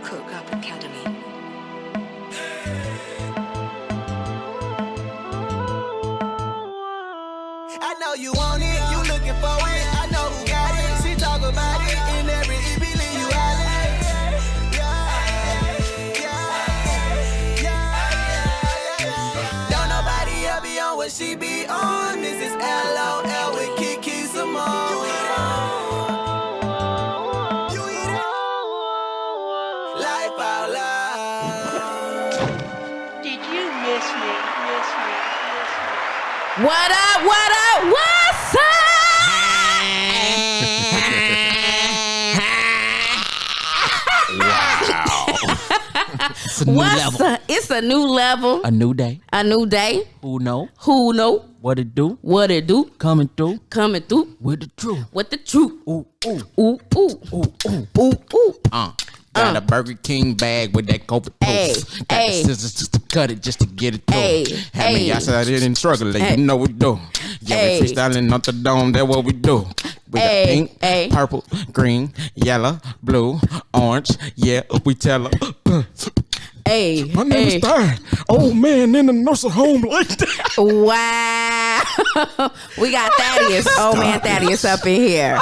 Cook Up Academy. I know you want it, you looking for it. I know who got it. She talk about it in every EP, leave you don't nobody ever be on what she be on. This is LOL with QuiQui Symone. You eat it. Life out loud. Did you miss me? What up? What's up? What's up? It's a new level. A new day. A new day. Who know? Who know? What it do? What it do? Coming through Coming through with the truth. with the truth. Ooh, ooh, Ooh, ooh, ooh, ooh. ooh, ooh. Got a Burger King bag with that COVID post. Got the scissors just to cut it, just to get it through. Had me outside in and struggling, you know we do. Yeah, we freestyling off the dome, that's what we do. We got pink, purple, green, yellow, blue, orange. Yeah, we tell her. Hey, My name is Thad. Old man in the nursing home like that. wow. We got Thaddeus. Old man Thaddeus up in here.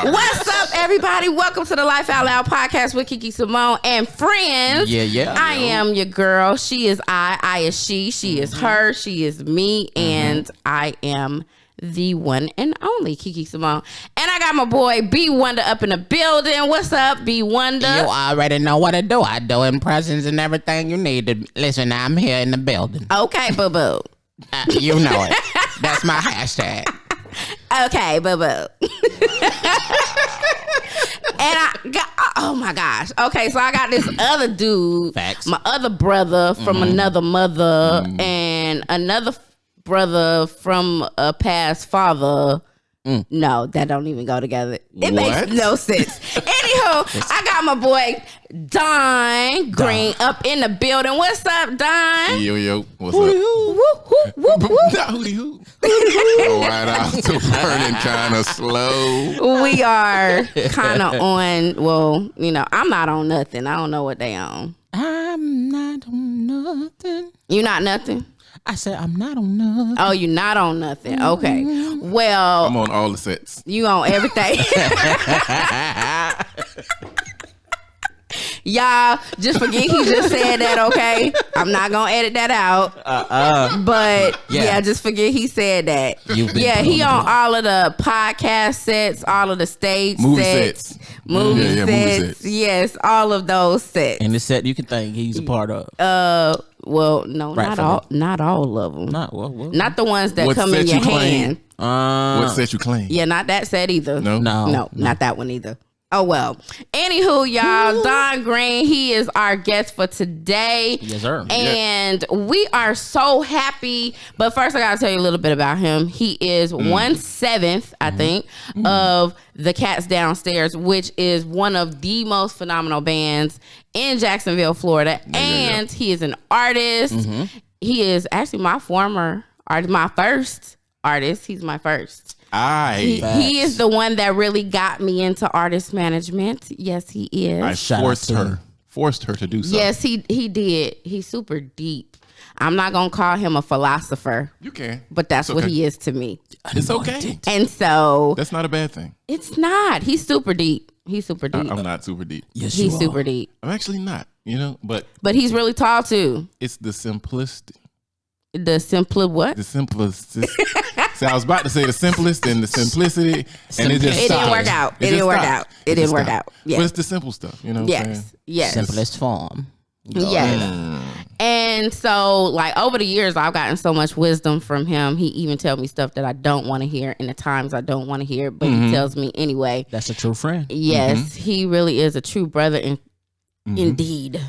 What's up, everybody? Welcome to the Life Out Loud podcast with QuiQui Symone and friends. Yeah. I am your girl. She is I is she is her, she is me, and I am the one and only QuiQui Symone. And I got my boy B Wonder up in the building. What's up, B Wonder? You already know what I do. I do impressions and everything you need to listen. I'm here in the building. Okay, boo boo. You know it. That's my hashtag. Okay, boo boo. And I got, oh my gosh. Okay, so I got this other dude, Facts. my other brother from another mother, and another brother from a past father. No, that don't even go together. It makes no sense. Anywho, I got my boy Don Green up in the building. What's up, Don? Yo, what's Woo, up? woo, woo, woo. Hooty hoo. All right, out to burning kind of slow. We are kind of on, well, you know, I'm not on nothing. I don't know what they on. I'm not on nothing. You not nothing? I said I'm not on nothing. Oh, you not on nothing. Okay. Well, I'm on all the sets. you on everything. Y'all, just forget he just said that, okay? I'm not going to edit that out. But, yeah, just forget he said that. Yeah, he on all of the podcast sets, all of the stage Movie sets. sets. Movie Yeah, movie sets. sets. Yes, all of those sets. And the set you can think he's a part of. Well, no, Right, not all of them. Not Not the ones that What come in set your you claim? hand. What set you claim? Yeah, not that set either. No? No, not that one either. Oh, well. Anywho, y'all, Don Green, he is our guest for today. Yes, sir. And we are so happy. But first, I got to tell you a little bit about him. He is 1/7, I think, of the Cats Downstairs, which is one of the most phenomenal bands in Jacksonville, Florida. And he is an artist. He is actually my former artist, my first artist. He's my first. He is the one that really got me into artist management. Yes, he is. I forced her to do so. Yes, he did. He's super deep. I'm not gonna call him a philosopher. You can. But that's It's what okay. he is to me. It's okay. And so That's not a bad thing. it's not. He's super deep. He's super deep. I'm not super deep. Yes, He's you super are. deep. I'm actually not, but But he's really tall too. it's the simplest. The simpler what? The simplest. See, I was about to say the simplest and the simplicity, and it just It didn't stopped. work out. It just didn't work stopped. out. It didn't just work stopped. out. Yeah. But it's the simple stuff, you know what I'm saying? Yes. Simplest form. Yes. And so, like, over the years, I've gotten so much wisdom from him. He even tells me stuff that I don't want to hear in the times I don't want to hear, but he tells me anyway. That's a true friend. Yes, he really is a true brother. Indeed.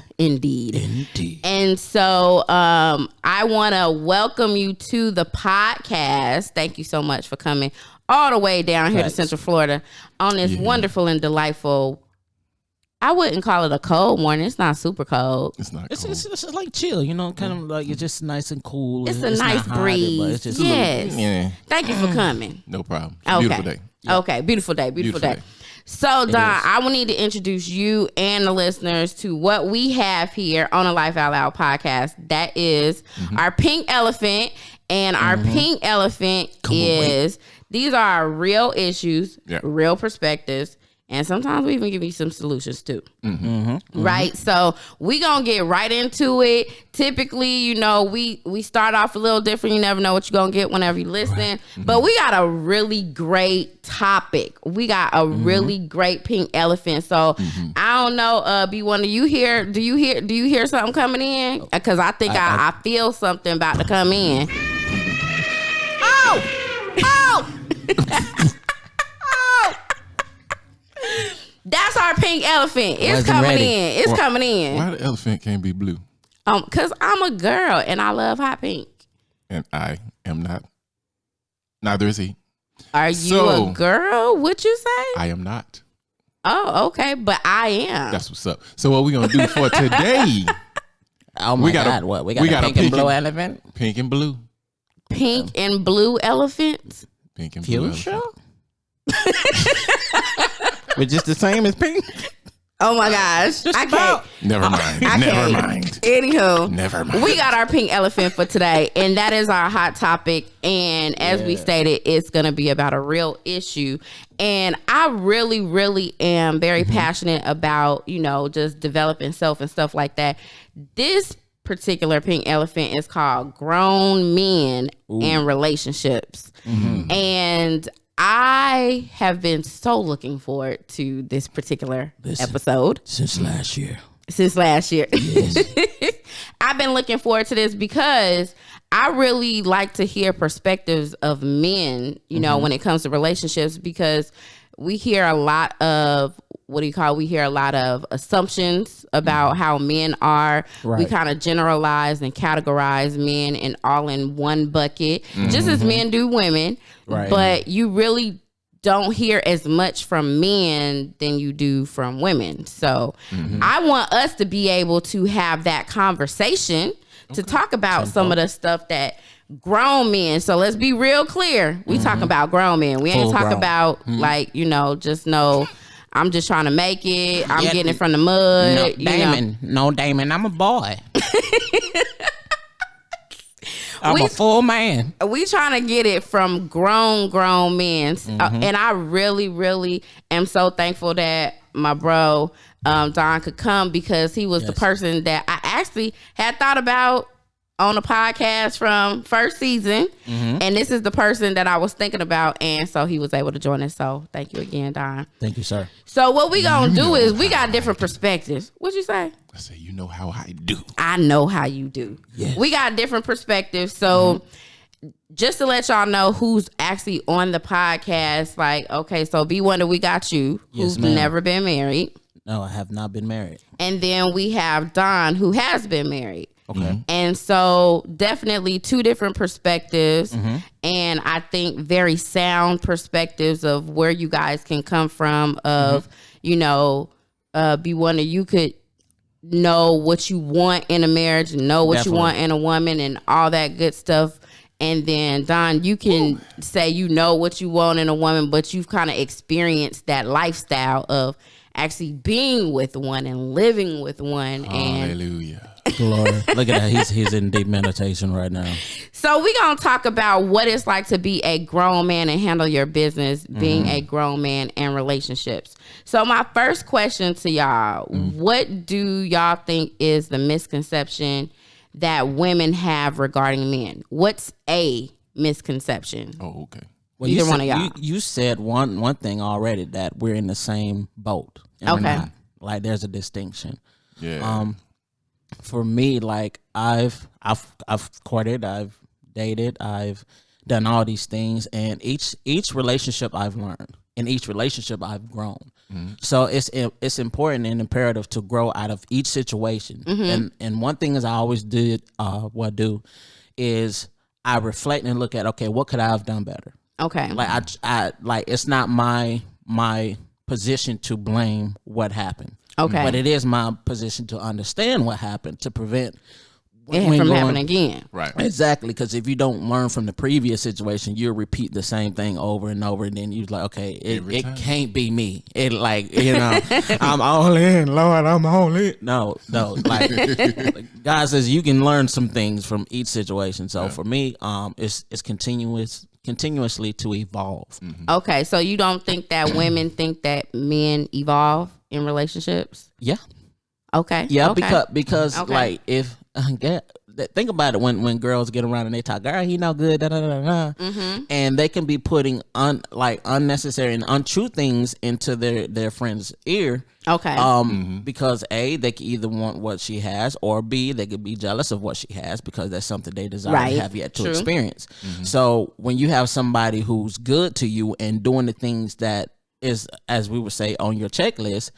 And so I want to welcome you to the podcast. Thank you so much for coming all the way down here to Central Florida on this wonderful and delightful, I wouldn't call it a cold morning. It's not super cold. It's not It's, cold. it's like chill, you know, kind of like it's just nice and cool. It's and a nice not hot, breeze. but it's just Yes. Yeah, Thank you for coming. no problem. Okay. Beautiful day. Okay. Beautiful day. Beautiful day. So, Don, I will need to introduce you and the listeners to what we have here on the Life Out Loud podcast. That is our pink elephant. And our pink elephant is, these are real issues, real perspectives. And sometimes we even give you some solutions too. Right? So we going to get right into it. Typically, you know, we start off a little different. You never know what you're going to get whenever you listen. Right. But we got a really great topic. We got a really great pink elephant. So I don't know, B1, do you hear something coming in? Because I think I feel something about to come in. Oh! That's our pink elephant. It's coming in. It's coming in. Why the elephant can't be blue? Cause I'm a girl and I love hot pink. And I am not. Neither is he. Are you a girl? What you say? I am not. Oh, okay, but I am. That's what's up. So what we gonna do for today? Oh my God! What we got? A pink and blue elephant. Pink and blue. Pink and blue elephants. Pink and blue. Fuchsia. We're just the same as pink. Oh my gosh. I can't. Never mind. Never mind. Anywho. Never mind. We got our pink elephant for today, and that is our hot topic. And as we stated, it's going to be about a real issue. And I really, really am very passionate about, you know, just developing self and stuff like that. This particular pink elephant is called grown men and relationships. And I have been so looking forward to this particular episode. Since last year. Yes. I've been looking forward to this because I really like to hear perspectives of men, you know, when it comes to relationships, because we hear a lot of, we hear a lot of assumptions about how men are. Right. We kind of generalize and categorize men and all in one bucket, just as men do women. Right. But you really don't hear as much from men than you do from women. So I want us to be able to have that conversation to talk about some of the stuff that grown men. So let's be real clear. We talking about grown men. We ain't talking about like, you know, just know I'm just trying to make it. I'm getting it from the mud. No, Damon, I'm a boy. I'm a full man. We trying to get it from grown men. And I really, really am so thankful that my bro, Don, could come, because he was the person that I actually had thought about on a podcast from first season. And this is the person that I was thinking about. And so he was able to join us. So thank you again, Don. Thank you, sir. So what we gonna do is we got different perspectives. What'd you say? I say, you know how I do. I know how you do. Yes. We got different perspectives. So just to let y'all know who's actually on the podcast, like, okay, so B1, we got you, who's never been married. No, I have not been married. And then we have Don, who has been married. Okay. And so definitely two different perspectives, and I think very sound perspectives of where you guys can come from, of, you know, B1, you could know what you want in a marriage, know what you want in a woman, and all that good stuff. And then Don, you can say you know what you want in a woman, but you've kind of experienced that lifestyle of actually being with one and living with one. Hallelujah. Glory. Look at that. He's in deep meditation right now. So we're going to talk about what it's like to be a grown man and handle your business, being a grown man and relationships. So my first question to y'all, what do y'all think is the misconception that women have regarding men? What's a misconception? Oh, okay. Well, Either one of y'all. You said one thing already, that we're in the same boat. And we're not. Like, there's a distinction. Yeah. For me, like, I've courted, I've dated, I've done all these things, and each relationship I've learned, in each relationship I've grown. So it's important and imperative to grow out of each situation. And one thing is I always did is I reflect and look at, okay, what could I have done better? Okay. Like I like, it's not my position to blame what happened. Okay. But it is my position to understand what happened, to prevent from happening again. Right. Exactly, because if you don't learn from the previous situation, you'll repeat the same thing over and over, and then you're like, okay, it can't be me. It like, I'm all in, Lord, I'm all in. No, like God says you can learn some things from each situation. So for me, it's continuously to evolve. Mm-hmm. Okay, so you don't think that women think that men evolve in relationships? Yeah. Okay. Yeah, okay. because Okay. like if think about it when girls get around and they talk, girl, he no good, da da da da, and they can be putting unnecessary and untrue things into their friend's ear. Okay. Because A, they can either want what she has, or B, they could be jealous of what she has because that's something they desire to have yet to experience. So when you have somebody who's good to you and doing the things that is, as we would say, on your checklist,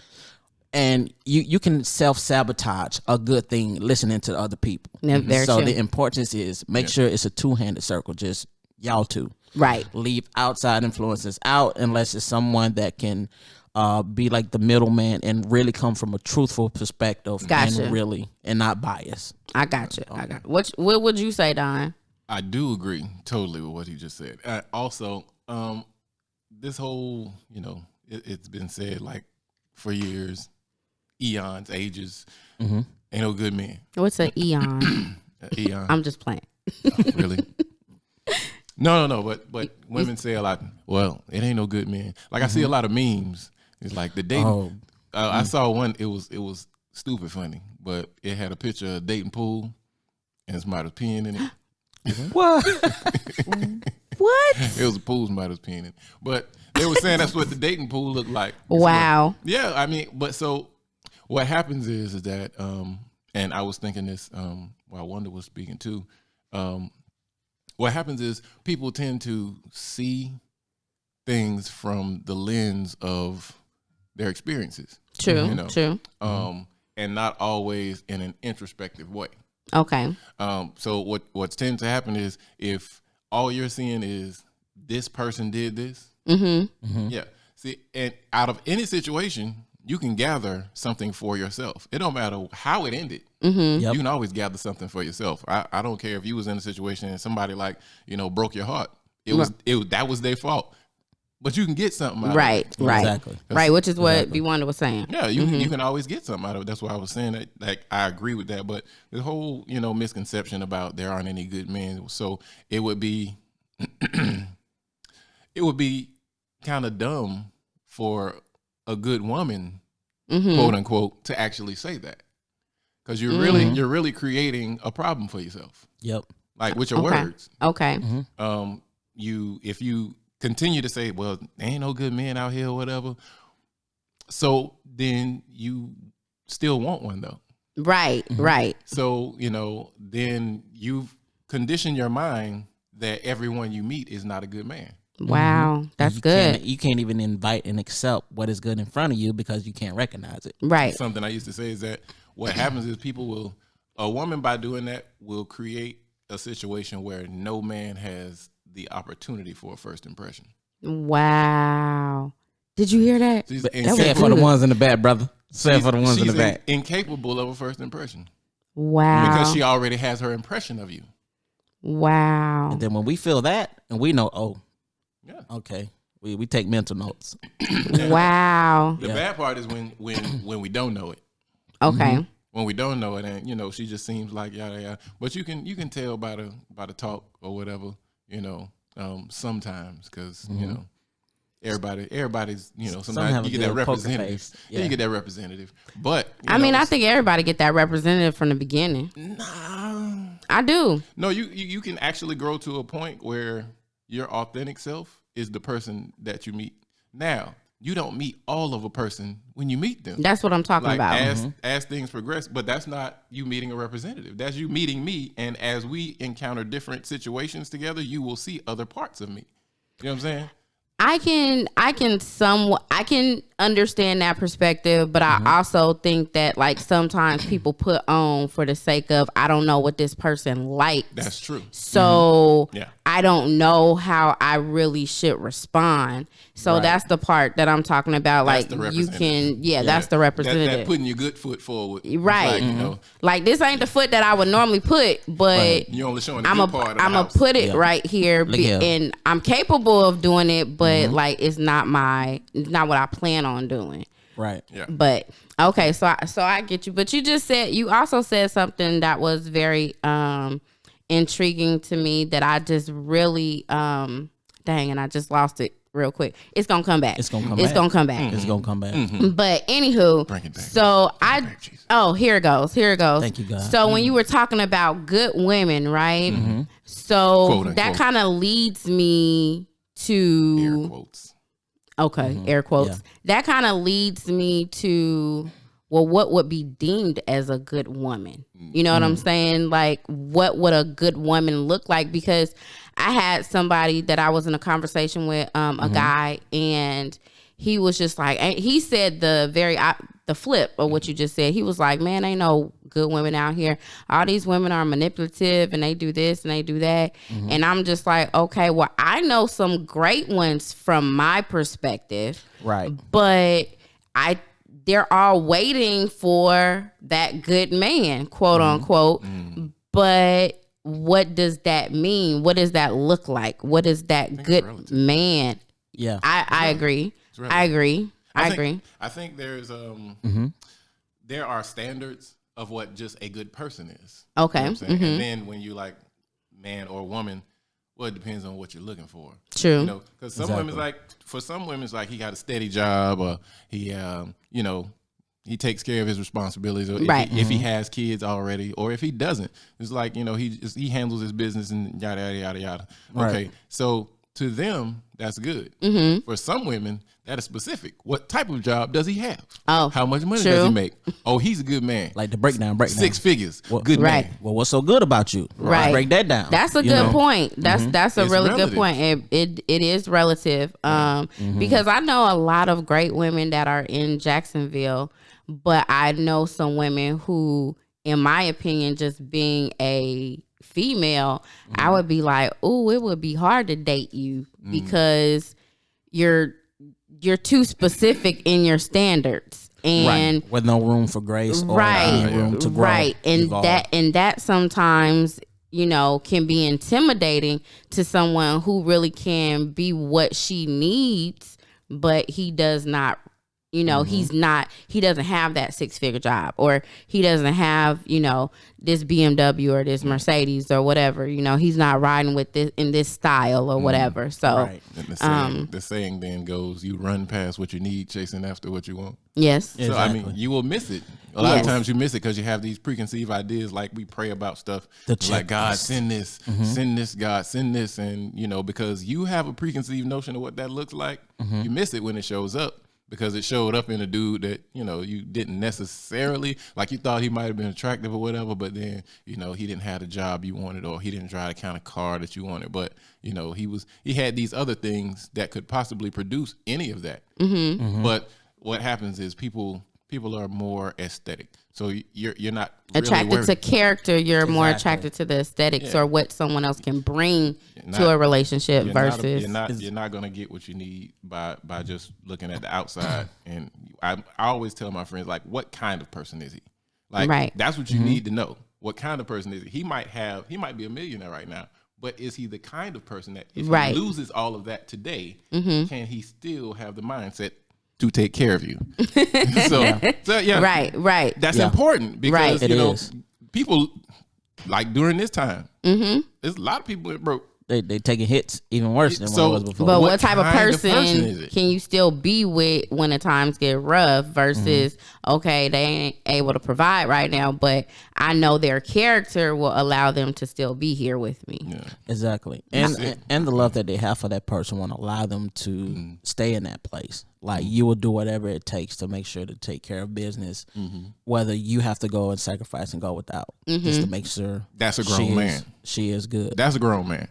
and you can self-sabotage a good thing listening to other people. Yeah, very so true. the importance is make sure it's a two-handed circle, just y'all two. Right. Leave outside influences out unless it's someone that can be like the middleman and really come from a truthful perspective. Gotcha. and not biased. I got you. What would you say, Don? I do agree totally with what he just said. Also, this whole, it's been said like for years, eons, ages, ain't no good men. What's an eon? Eon. I'm just playing. Really? No. But women say a lot. Well, it ain't no good men. Like I see a lot of memes. It's like the dating. I saw one. It was stupid funny, but it had a picture of a dating pool, and somebody was peeing in it. What? What? It was a pool somebody was peeing in. But they were saying that's what the dating pool looked like. Wow. Yeah, I mean, but so what happens is that, and I was thinking this while Wanda was speaking too. What happens is people tend to see things from the lens of their experiences. True. True. And not always in an introspective way. Okay. So what tends to happen is if all you're seeing is this person did this. Yeah. See, and out of any situation, you can gather something for yourself. It don't matter how it ended. You can always gather something for yourself. I don't care if you was in a situation and somebody broke your heart. That was their fault. But you can get something out of it. Right. Exactly. Right, which is what B Wonder was saying. Yeah, you can always get something out of it. That's why I was saying that. Like, I agree with that. But the whole, misconception about there aren't any good men. So it would be, kind of dumb for a good woman, quote unquote, to actually say that, because you're really creating a problem for yourself. Yep. Like with your words. Okay. If you continue to say, well, there ain't no good men out here or whatever, so then you still want one though. Right. Right. So, then you've conditioned your mind that everyone you meet is not a good man. Wow. That's good. You can't even invite and accept what is good in front of you because you can't recognize it. Right. Something I used to say is that what happens is a woman by doing that will create a situation where no man has the opportunity for a first impression. Wow. Did you hear that? Say it for the ones in the back, brother. Say it for the ones in the back. Incapable of a first impression. Wow. Because she already has her impression of you. Wow. And then when we feel that and we know, Yeah. okay, we take mental notes. Wow. The bad part is when we don't know it. Okay. When we don't know it, and she just seems like yada yada. But you can tell by the talk or whatever, sometimes, because everybody's sometimes you get that representative. Yeah, you get that representative. But I think everybody get that representative from the beginning. Nah, I do. No, you can actually grow to a point where your authentic self is the person that you meet. Now, you don't meet all of a person when you meet them. That's what I'm talking about. As things progress, but that's not you meeting a representative. That's you meeting me, and as we encounter different situations together, you will see other parts of me. You know what I'm saying? I can understand that perspective, but I also think that like sometimes people put on for the sake of I don't know what this person likes. That's true. So Yeah. I don't know how I really should respond. So that's the part that I'm talking about. That's Like the you can, that's the representative. That putting your good foot forward. Right. Like, you know, Like this ain't the foot that I would normally put, but you only showing the I'm good part of the gonna house. put it right here, here. and I'm capable of doing it, but like it's not what I plan on doing. Right. Yeah. But okay, so I get you. But you also said something that was very intriguing to me that I just really and I just lost it real quick. It's gonna come back. It's gonna come back. It's gonna come back. But anywho, Bring it back. so here it goes. Thank you, God. So when you were talking about good women, right? So Quote, that unquote. kind of leads me to Air quotes. okay, air quotes. Yeah. That kind of leads me to what would be deemed as a good woman? You know what I'm saying? Like, what would a good woman look like? Because I had somebody that I was in a conversation with, a guy, and he was just like, he said the flip of what you just said. He was like, man, ain't no good women out here. All these women are manipulative and they do this and they do that. And I'm just like, okay, well, I know some great ones from my perspective. Right. But they're all waiting for that good man, quote unquote. But what does that mean? What does that look like? What is that good man? Yeah. I agree. I agree. I agree. I think there's there are standards of what just a good person is. Okay. You know what I'm saying? And then when you like man or woman, well, it depends on what you're looking for. True. You know, because some women's like, for some women's like he got a steady job, or he, you know, he takes care of his responsibilities, or if he has kids already, or if he doesn't, it's like, you know, he handles his business and yada yada yada yada. Okay, so to them that's good. For some women, that is specific. What type of job does he have? Oh, how much money true. does he make? Oh, he's a good man. Like the breakdown. 6 figures. Good right. man. Well, what's so good about you? Right. Break that down. That's a good point. That's a It's really relative. good point. It is relative. Because I know a lot of great women that are in Jacksonville, but I know some women who, in my opinion, just being a female, I would be like, oh, it would be hard to date you because you're too specific in your standards, and with no room for grace or room to grow. Right. And evolve. that sometimes, you know, can be intimidating to someone who really can be what she needs, but he does not, you know, he doesn't have that 6-figure job, or he doesn't have, you know, this BMW or this Mercedes or whatever, you know, he's not riding with this in this style or whatever. So And the saying then goes, you run past what you need, chasing after what you want. yes. Yeah. So, I Exactly. mean, you will miss it. A lot Yes. of times you miss it because you have these preconceived ideas, like we pray about stuff. Like, God, send this, send this, God, send this. And, you know, because you have a preconceived notion of what that looks like, you miss it when it shows up. Because it showed up in a dude that, you know, you didn't necessarily, like you thought he might have been attractive or whatever, but then, you know, he didn't have the job you wanted, or he didn't drive the kind of car that you wanted. But, you know, he had these other things that could possibly produce any of that. But what happens is people are more aesthetic. So you're not really Attracted to character, you're more attracted to the aesthetics or what someone else can bring to a relationship versus you're not gonna get what you need by just looking at the outside. And I always tell my friends, like, what kind of person is he? Like, that's what you need to know. What kind of person is he? He might be a millionaire right now, but is he the kind of person that if he loses all of that today, can he still have the mindset to take care of you? so yeah, right. That's important because It you know is. people like during this time. There's a lot of people that broke. They taking hits even worse than what it was before. But What what type of kind of person person is it? can you still be with when the times get rough versus, okay, they ain't able to provide right now, but I know their character will allow them to still be here with me. Yeah. Exactly. And the love that they have for that person won't allow them to stay in that place. Like you will do whatever it takes to make sure to take care of business, whether you have to go and sacrifice and go without, just to make sure. That's a grown man. She is good. That's a grown man.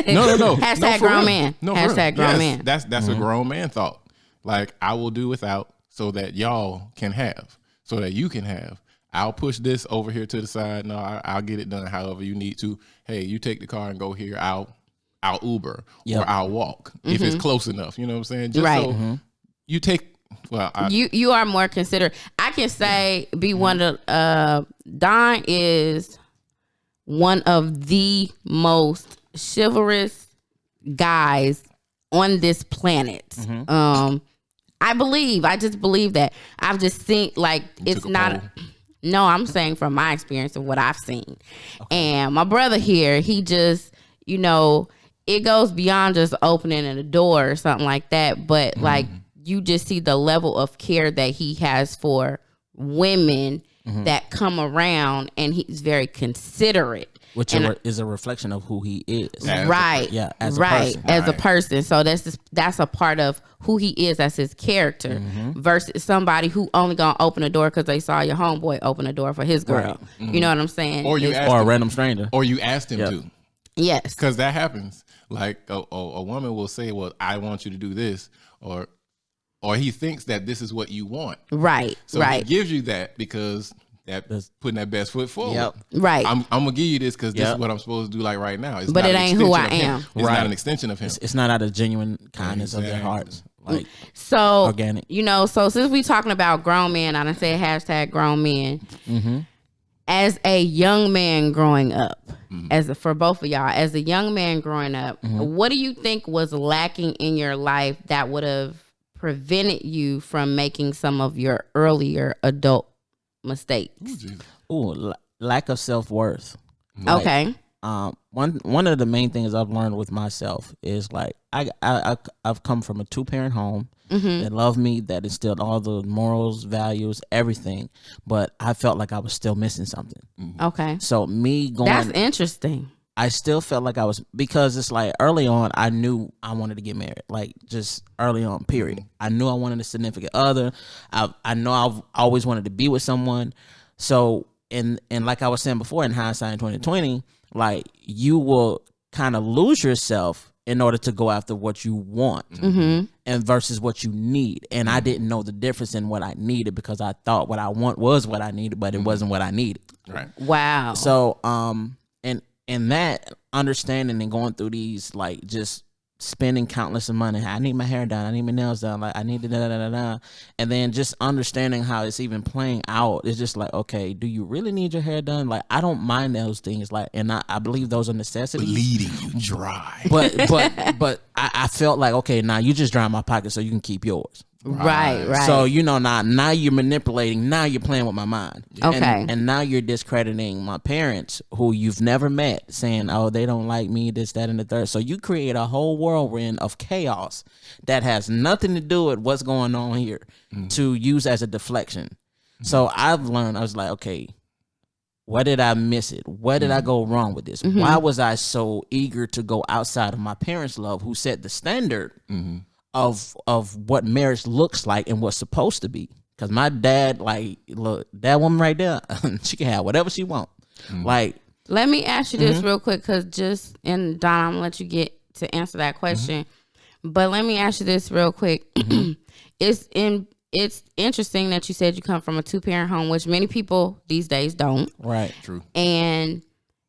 No. Hashtag for grown real. man. No, for Hashtag real. grown Yes, man. That's a grown man thought. Like, I will do without so that y'all can have, so that you can have. I'll push this over here to the side. No, I'll get it done however you need to. Hey, you take the car and go here. I'll Uber or I'll walk if it's close enough. You know what I'm saying? Just Right. so you take. Well, You are more considerate. I can say be one of Don is one of the most chivalrous guys on this planet. I just believe that. I've just seen like it's not. No, I'm saying from my experience of what I've seen. And my brother here, he just, it goes beyond just opening a door or something like that. But like you just see the level of care that he has for women that come around, and he's very considerate. Which is a reflection of who he is. Right. Yeah, as a right. person. As a person. So that's a part of who he is. That's his character versus somebody who only gonna open a door because they saw your homeboy open a door for his girl. Right. You know what I'm saying? or you asked Or a him, random stranger. or you asked him to. Yes. Because that happens. Like a woman will say, well, I want you to do this, or he thinks that this is what you want. Right. So he gives you that because that's putting that best foot forward. Yep. Right. I'm gonna give you this because this is what I'm supposed to do like right now. It's But not it an ain't who I extension of him. am. It's Right. not an extension of him. It's not out of genuine kindness of their hearts. Like So organic. So since we talking about grown men, I done said hashtag grown men. As a young man growing up, for both of y'all, as a young man growing up, what do you think was lacking in your life that would have prevented you from making some of your earlier adult mistakes? lack of self-worth. Okay. One of the main things I've learned with myself is like I've come from a 2-parent home that loved me, that instilled all the morals, values, everything, but I felt like I was still missing something. Okay. So me going, That's interesting. I still felt like I was, because it's like early on I knew I wanted to get married, like just early on, period. I knew I wanted a significant other. I know I've always wanted to be with someone. So and like I was saying before, in hindsight in 2020, like you will kind of lose yourself in order to go after what you want and versus what you need. And I didn't know the difference in what I needed because I thought what I want was what I needed, but it wasn't what I needed. Right. Wow. So and that understanding and going through these, like just spending countless of money. I need my hair done. I need my nails done. Like I need da. And then just understanding how it's even playing out. It's just like, okay, do you really need your hair done? Like I don't mind those things. Like, and I believe those are necessities. Bleeding you dry. But I felt like, okay, now you just dry my pocket so you can keep yours. Right. So now you're manipulating. Now you're playing with my mind. Okay. And now you're discrediting my parents, who you've never met, saying, "Oh, they don't like me, this, that, and the third." So you create a whole whirlwind of chaos that has nothing to do with what's going on here to use as a deflection. So I've learned. I was like, okay, where did I miss it? Where did I go wrong with this? Why was I so eager to go outside of my parents' love, who set the standard of what marriage looks like and what's supposed to be? Because my dad, like, look, that woman right there, she can have whatever she want. Like, let me ask you this real quick, because and Don, I'm gonna let you get to answer that question. But let me ask you this real quick. It's interesting that you said you come from a 2-parent home, which many people these days don't. right, True. And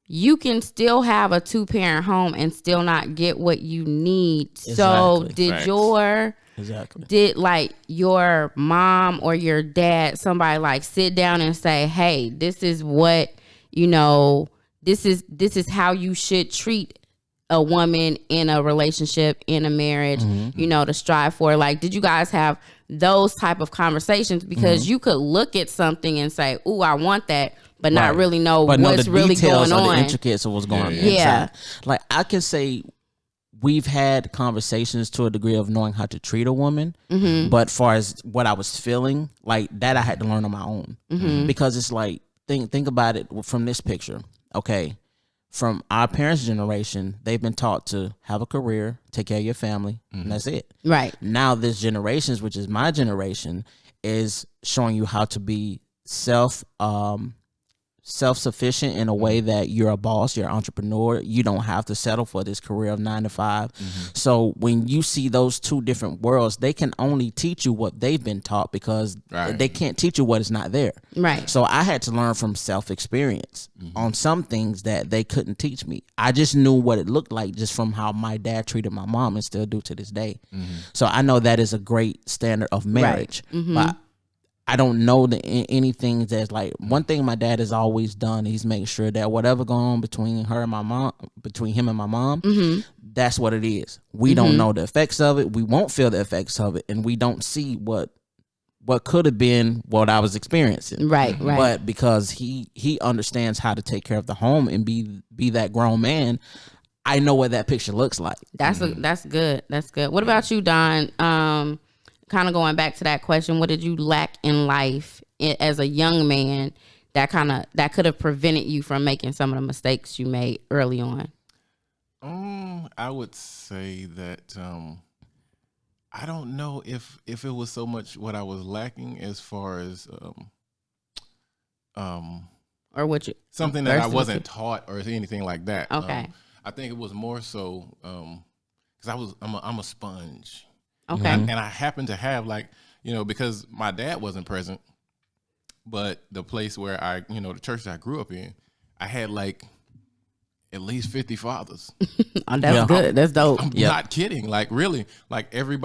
you can still have a 2-parent home and still not get what you need. So Exactly. did exactly. did like your mom or your dad, somebody like sit down and say, hey, this is what, this is how you should treat a woman in a relationship, in a marriage, to strive for? Like, did you guys have those type of conversations? Because you could look at something and say, ooh, I want that, but not really know what's really going or on. the intricacies of what's going on. Yeah. Inside. Like I can say we've had conversations to a degree of knowing how to treat a woman, but far as what I was feeling, like that I had to learn on my own. Because it's like, think about it from this picture. Okay, from our parents' generation, they've been taught to have a career, take care of your family, and that's it. Right. Now this generations, which is my generation, is showing you how to be self-sufficient in a way that you're a boss, you're an entrepreneur. You don't have to settle for this career of 9 to 5. So when you see those two different worlds, they can only teach you what they've been taught, because they can't teach you what is not there. Right. So I had to learn from self-experience on some things that they couldn't teach me. I just knew what it looked like just from how my dad treated my mom, and still do to this day. So I know that is a great standard of marriage. But I don't know anything that's like, one thing my dad has always done, he's making sure that whatever going on between him and my mom, that's what it is. We don't know the effects of it. We won't feel the effects of it, and we don't see what could have been what I was experiencing. Right. But because he understands how to take care of the home and be that grown man, I know what that picture looks like. That's good. That's good. What about you, Don? Kind of going back to that question, what did you lack in life as a young man that could have prevented you from making some of the mistakes you made early on? I would say that I don't know if it was so much what I was lacking as far as Or what you something that I wasn't taught or anything like that. Okay. I think it was more so because I'm a sponge. Okay. And I happen to have, like, because my dad wasn't present, but the place where the church that I grew up in, I had like at least 50 fathers. That's good. That's dope. I'm not kidding. Like, really, like every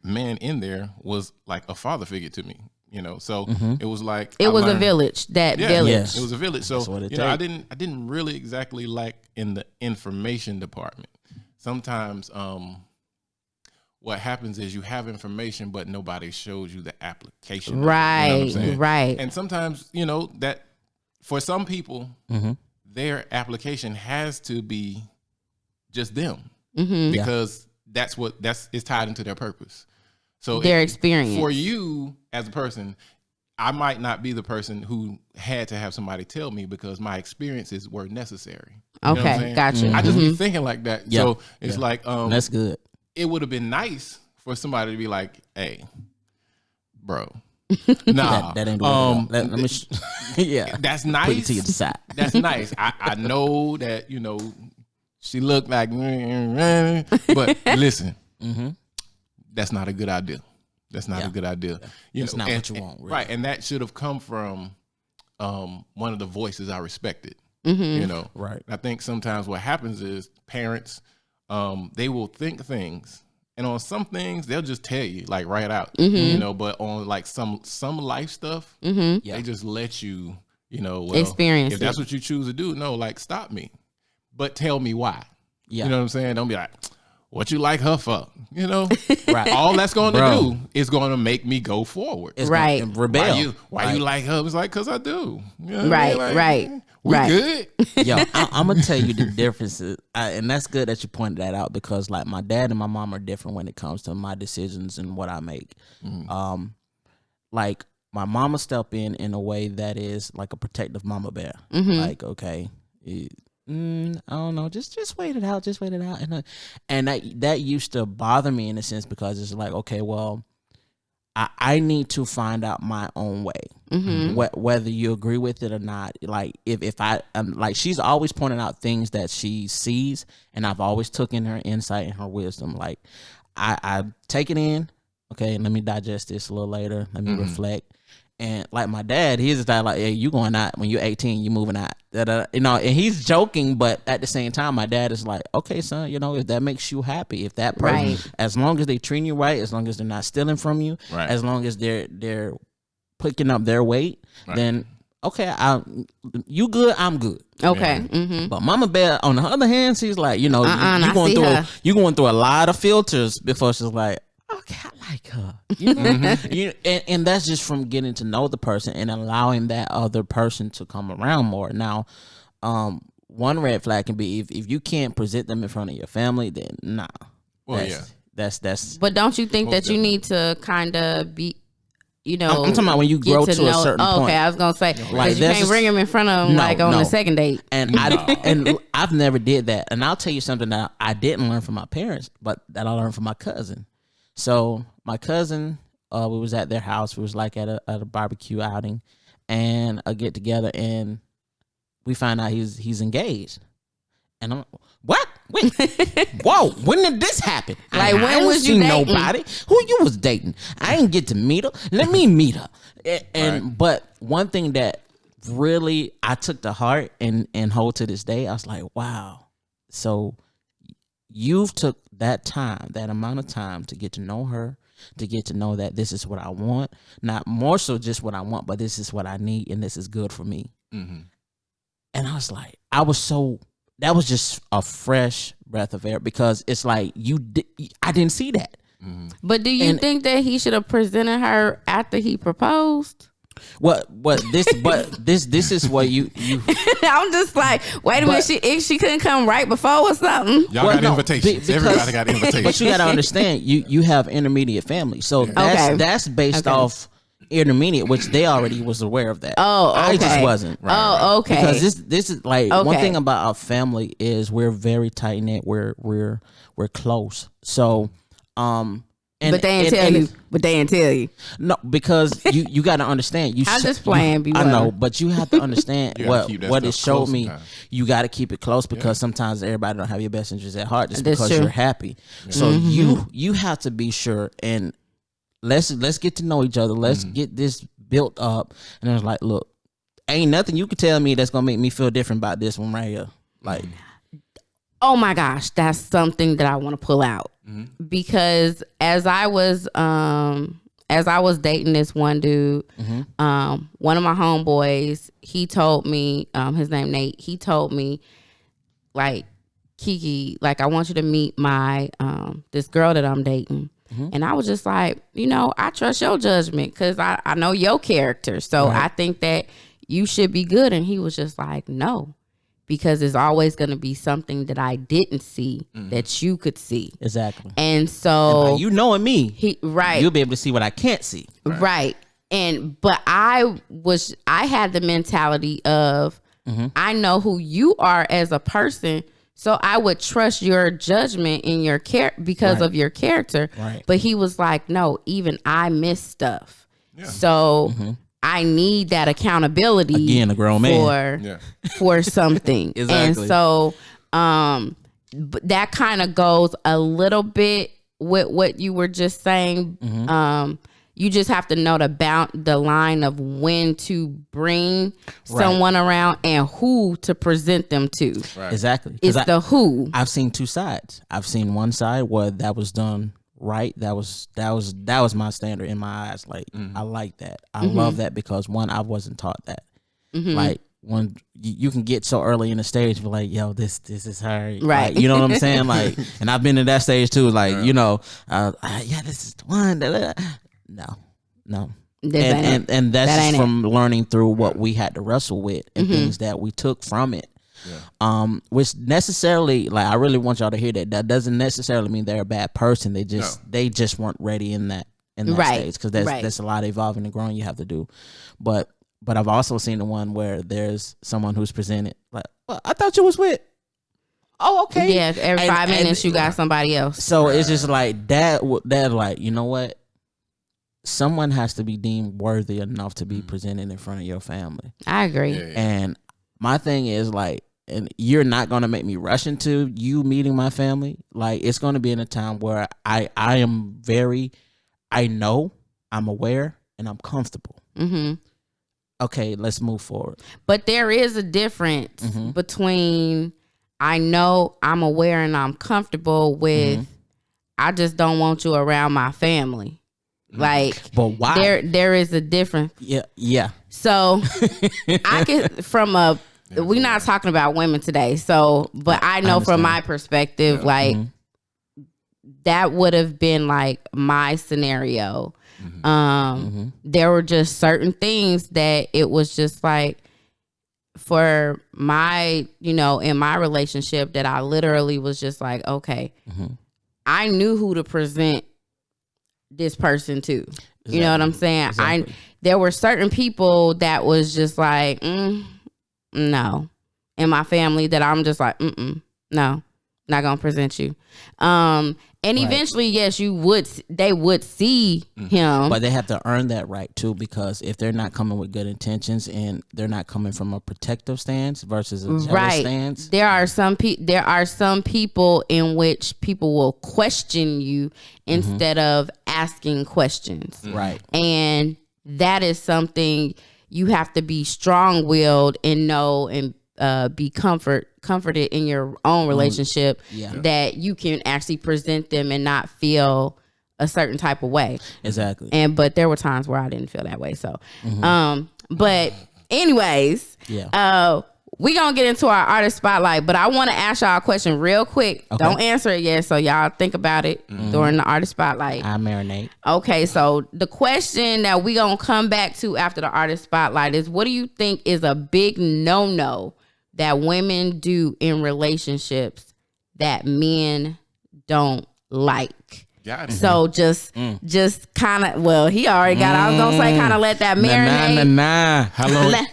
man in there was like a father figure to me. So it was like it was a village. Village. Yes. It was a village. So what it I take. didn't really exactly lack in the information department. Sometimes what happens is you have information, but nobody shows you the application. Right. You know what I'm saying? Right. And sometimes, that for some people, their application has to be just them because it's tied into their purpose. So their experience. For you as a person, I might not be the person who had to have somebody tell me because my experiences were necessary. You know what I'm Okay. saying? Gotcha. I just be thinking like that. Yeah. So it's like, That's good. it would have been nice for somebody to be like, "Hey, bro, nah, that ain't the way to go. Yeah, that's put it nice. to your side. That's nice. I know that she looked like, but listen, that's not a good idea. That's not a good idea. It's not what you want, really. Right? And that should have come from one of the voices I respected. Right. I think sometimes what happens is parents. They will think things, and on some things they'll just tell you like right out, but on like some life stuff, they just let you, experience if that's what you choose to do. No, like stop me, but tell me why. Yeah. You know what I'm saying? Don't be like, what you like her for? Right. All that's going to do is going to make me go forward. It's Right. gonna rebel. Why you like her? It's like, because I do. You know what I Right. mean? Like, Right. We Right. good. Yo, I'm gonna tell you the differences, and that's good that you pointed that out, because like my dad and my mom are different when it comes to my decisions and what I make. Like my mama step in a way that is like a protective mama bear. Like, okay, I don't know, just wait it out, and that used to bother me in a sense, because it's like, okay, well, I need to find out my own way, whether you agree with it or not. Like if I like, she's always pointing out things that she sees, and I've always taken her insight and her wisdom. Like I take it in. Okay, let me digest this a little later. Let me reflect. And like my dad, he's just like, hey, you going out when you're 18, you moving out. And he's joking, but at the same time, my dad is like, okay, son, if that makes you happy, if that person, as long as they treat you right, as long as they're not stealing from you, as long as they're picking up their weight, then okay, you good, I'm good. Okay. But Mama Bear, on the other hand, she's like, you going through a lot of filters before she's like, okay, I like her. And that's just from getting to know the person and allowing that other person to come around more. Now, one red flag can be if you can't present them in front of your family, then nah. Well, That's But don't you think that you need to kind of be, you know. I'm talking about when you grow to a certain point. Okay, I was gonna say Like, you can't bring him in front of him on the second date. And I've never did that. And I'll tell you something that I didn't learn from my parents, but that I learned from my cousin. So my cousin, we was at their house. We was like at a barbecue outing and a get together, and we find out he's engaged. And I'm like, what? Wait, whoa! When did this happen? Like, when I was you dating? Nobody who you was dating. I didn't get to meet her. Let me meet her. And but one thing that really I took to heart and hold to this day, I was like, wow. So you've took that time, that amount of time to get to know her, to get to know that this is what I want, not more so just what I want, but this is what I need, and this is good for me. Mm-hmm. And I was like, that was just a fresh breath of air, because it's like I didn't see that. Mm-hmm. But do you think that he should have presented her after he proposed? This is what you I'm just like, wait a minute, if she couldn't come right before or something. Y'all got invitations. Everybody got invitations. But you got to understand, you have intermediate family, so that's based off intermediate, which they already was aware of that. Oh, okay. I just wasn't. Oh, okay. Because this is like one thing about our family is we're very tight knit. We're close. So but they didn't tell you. No, because you got to understand. I'm just playing. I know, but you have to understand what it showed me. Sometimes. You got to keep it close, because sometimes everybody don't have your best interests at heart just That's because true. you're happy. Yeah. So you have to be sure, and let's get to know each other. Let's get this built up. And I was like, look, ain't nothing you can tell me that's gonna make me feel different about this one right here. Like, oh my gosh, that's something that I want to pull out. Because as I was dating this one dude, one of my homeboys, he told me, his name Nate, he told me, like, Kiki, like, I want you to meet my this girl that I'm dating. And I was just like, I trust your judgment, because I know your character. So I think that you should be good. And he was just like, no, because there's always going to be something that I didn't see that you could see. Exactly. And so, and knowing me, you'll be able to see what I can't see. Right. But I had the mentality of, I know who you are as a person, so I would trust your judgment in your because of your character. Right. But he was like, no, even I miss stuff. Yeah. So I need that accountability. Again, a grown man. For something. Exactly. And so that kind of goes a little bit with what you were just saying. You just have to know the line of when to bring someone around and who to present them to. Right. Exactly. It's the who. I've seen two sides. I've seen one side where that was done right. That was my standard in my eyes. Like, I like that. I love that, because one, I wasn't taught that. Like, when you can get so early in the stage, but like, yo, this is her, right? Like, you know what I'm saying? Like, and I've been in that stage too. Like, this is the one. No. And that's just from learning through what we had to wrestle with and things that we took from it. Yeah. Which necessarily, like, I really want y'all to hear that doesn't necessarily mean they're a bad person. They just weren't ready in that stage, because that's a lot of evolving and growing you have to do. But I've also seen the one where there's someone who's presented like, well, I thought you was with. Oh, okay. Yeah, every 5 minutes you got somebody else. So it's just like that. Like, you know what? Someone has to be deemed worthy enough to be presented in front of your family. I agree. Yeah. And my thing is, like, and you're not going to make me rush into you meeting my family. Like, it's going to be in a time where I know, I'm aware, and I'm comfortable. Okay, let's move forward. But there is a difference between I know, I'm aware, and I'm comfortable with I just don't want you around my family. Like, but why? There is a difference. Yeah. So I can we're not talking about women today. So, but I know from my perspective, like that would have been like my scenario. There were just certain things that it was just like for my, in my relationship that I literally was just like, okay, I knew who to present this person to. You know what I'm saying? Exactly. There were certain people that was just like, no, in my family that I'm just like, no, not gonna present you. And eventually, yes, they would see him. But they have to earn that right too, because if they're not coming with good intentions and they're not coming from a protective stance versus a jealous stance. There are some people in which people will question you instead of asking questions. Right. And that is something you have to be strong-willed and know and be comforted in your own relationship that you can actually present them and not feel a certain type of way. Exactly. But there were times where I didn't feel that way. So, but anyways, we gonna get into our artist spotlight, but I want to ask y'all a question real quick. Okay. Don't answer it yet, so y'all think about it during the artist spotlight. I marinate. Okay, so the question that we gonna come back to after the artist spotlight is, what do you think is a big no-no that women do in relationships that men don't like? Got it. So just kind of, well, he already got. I was gonna say, kind of let that marinate. Nah.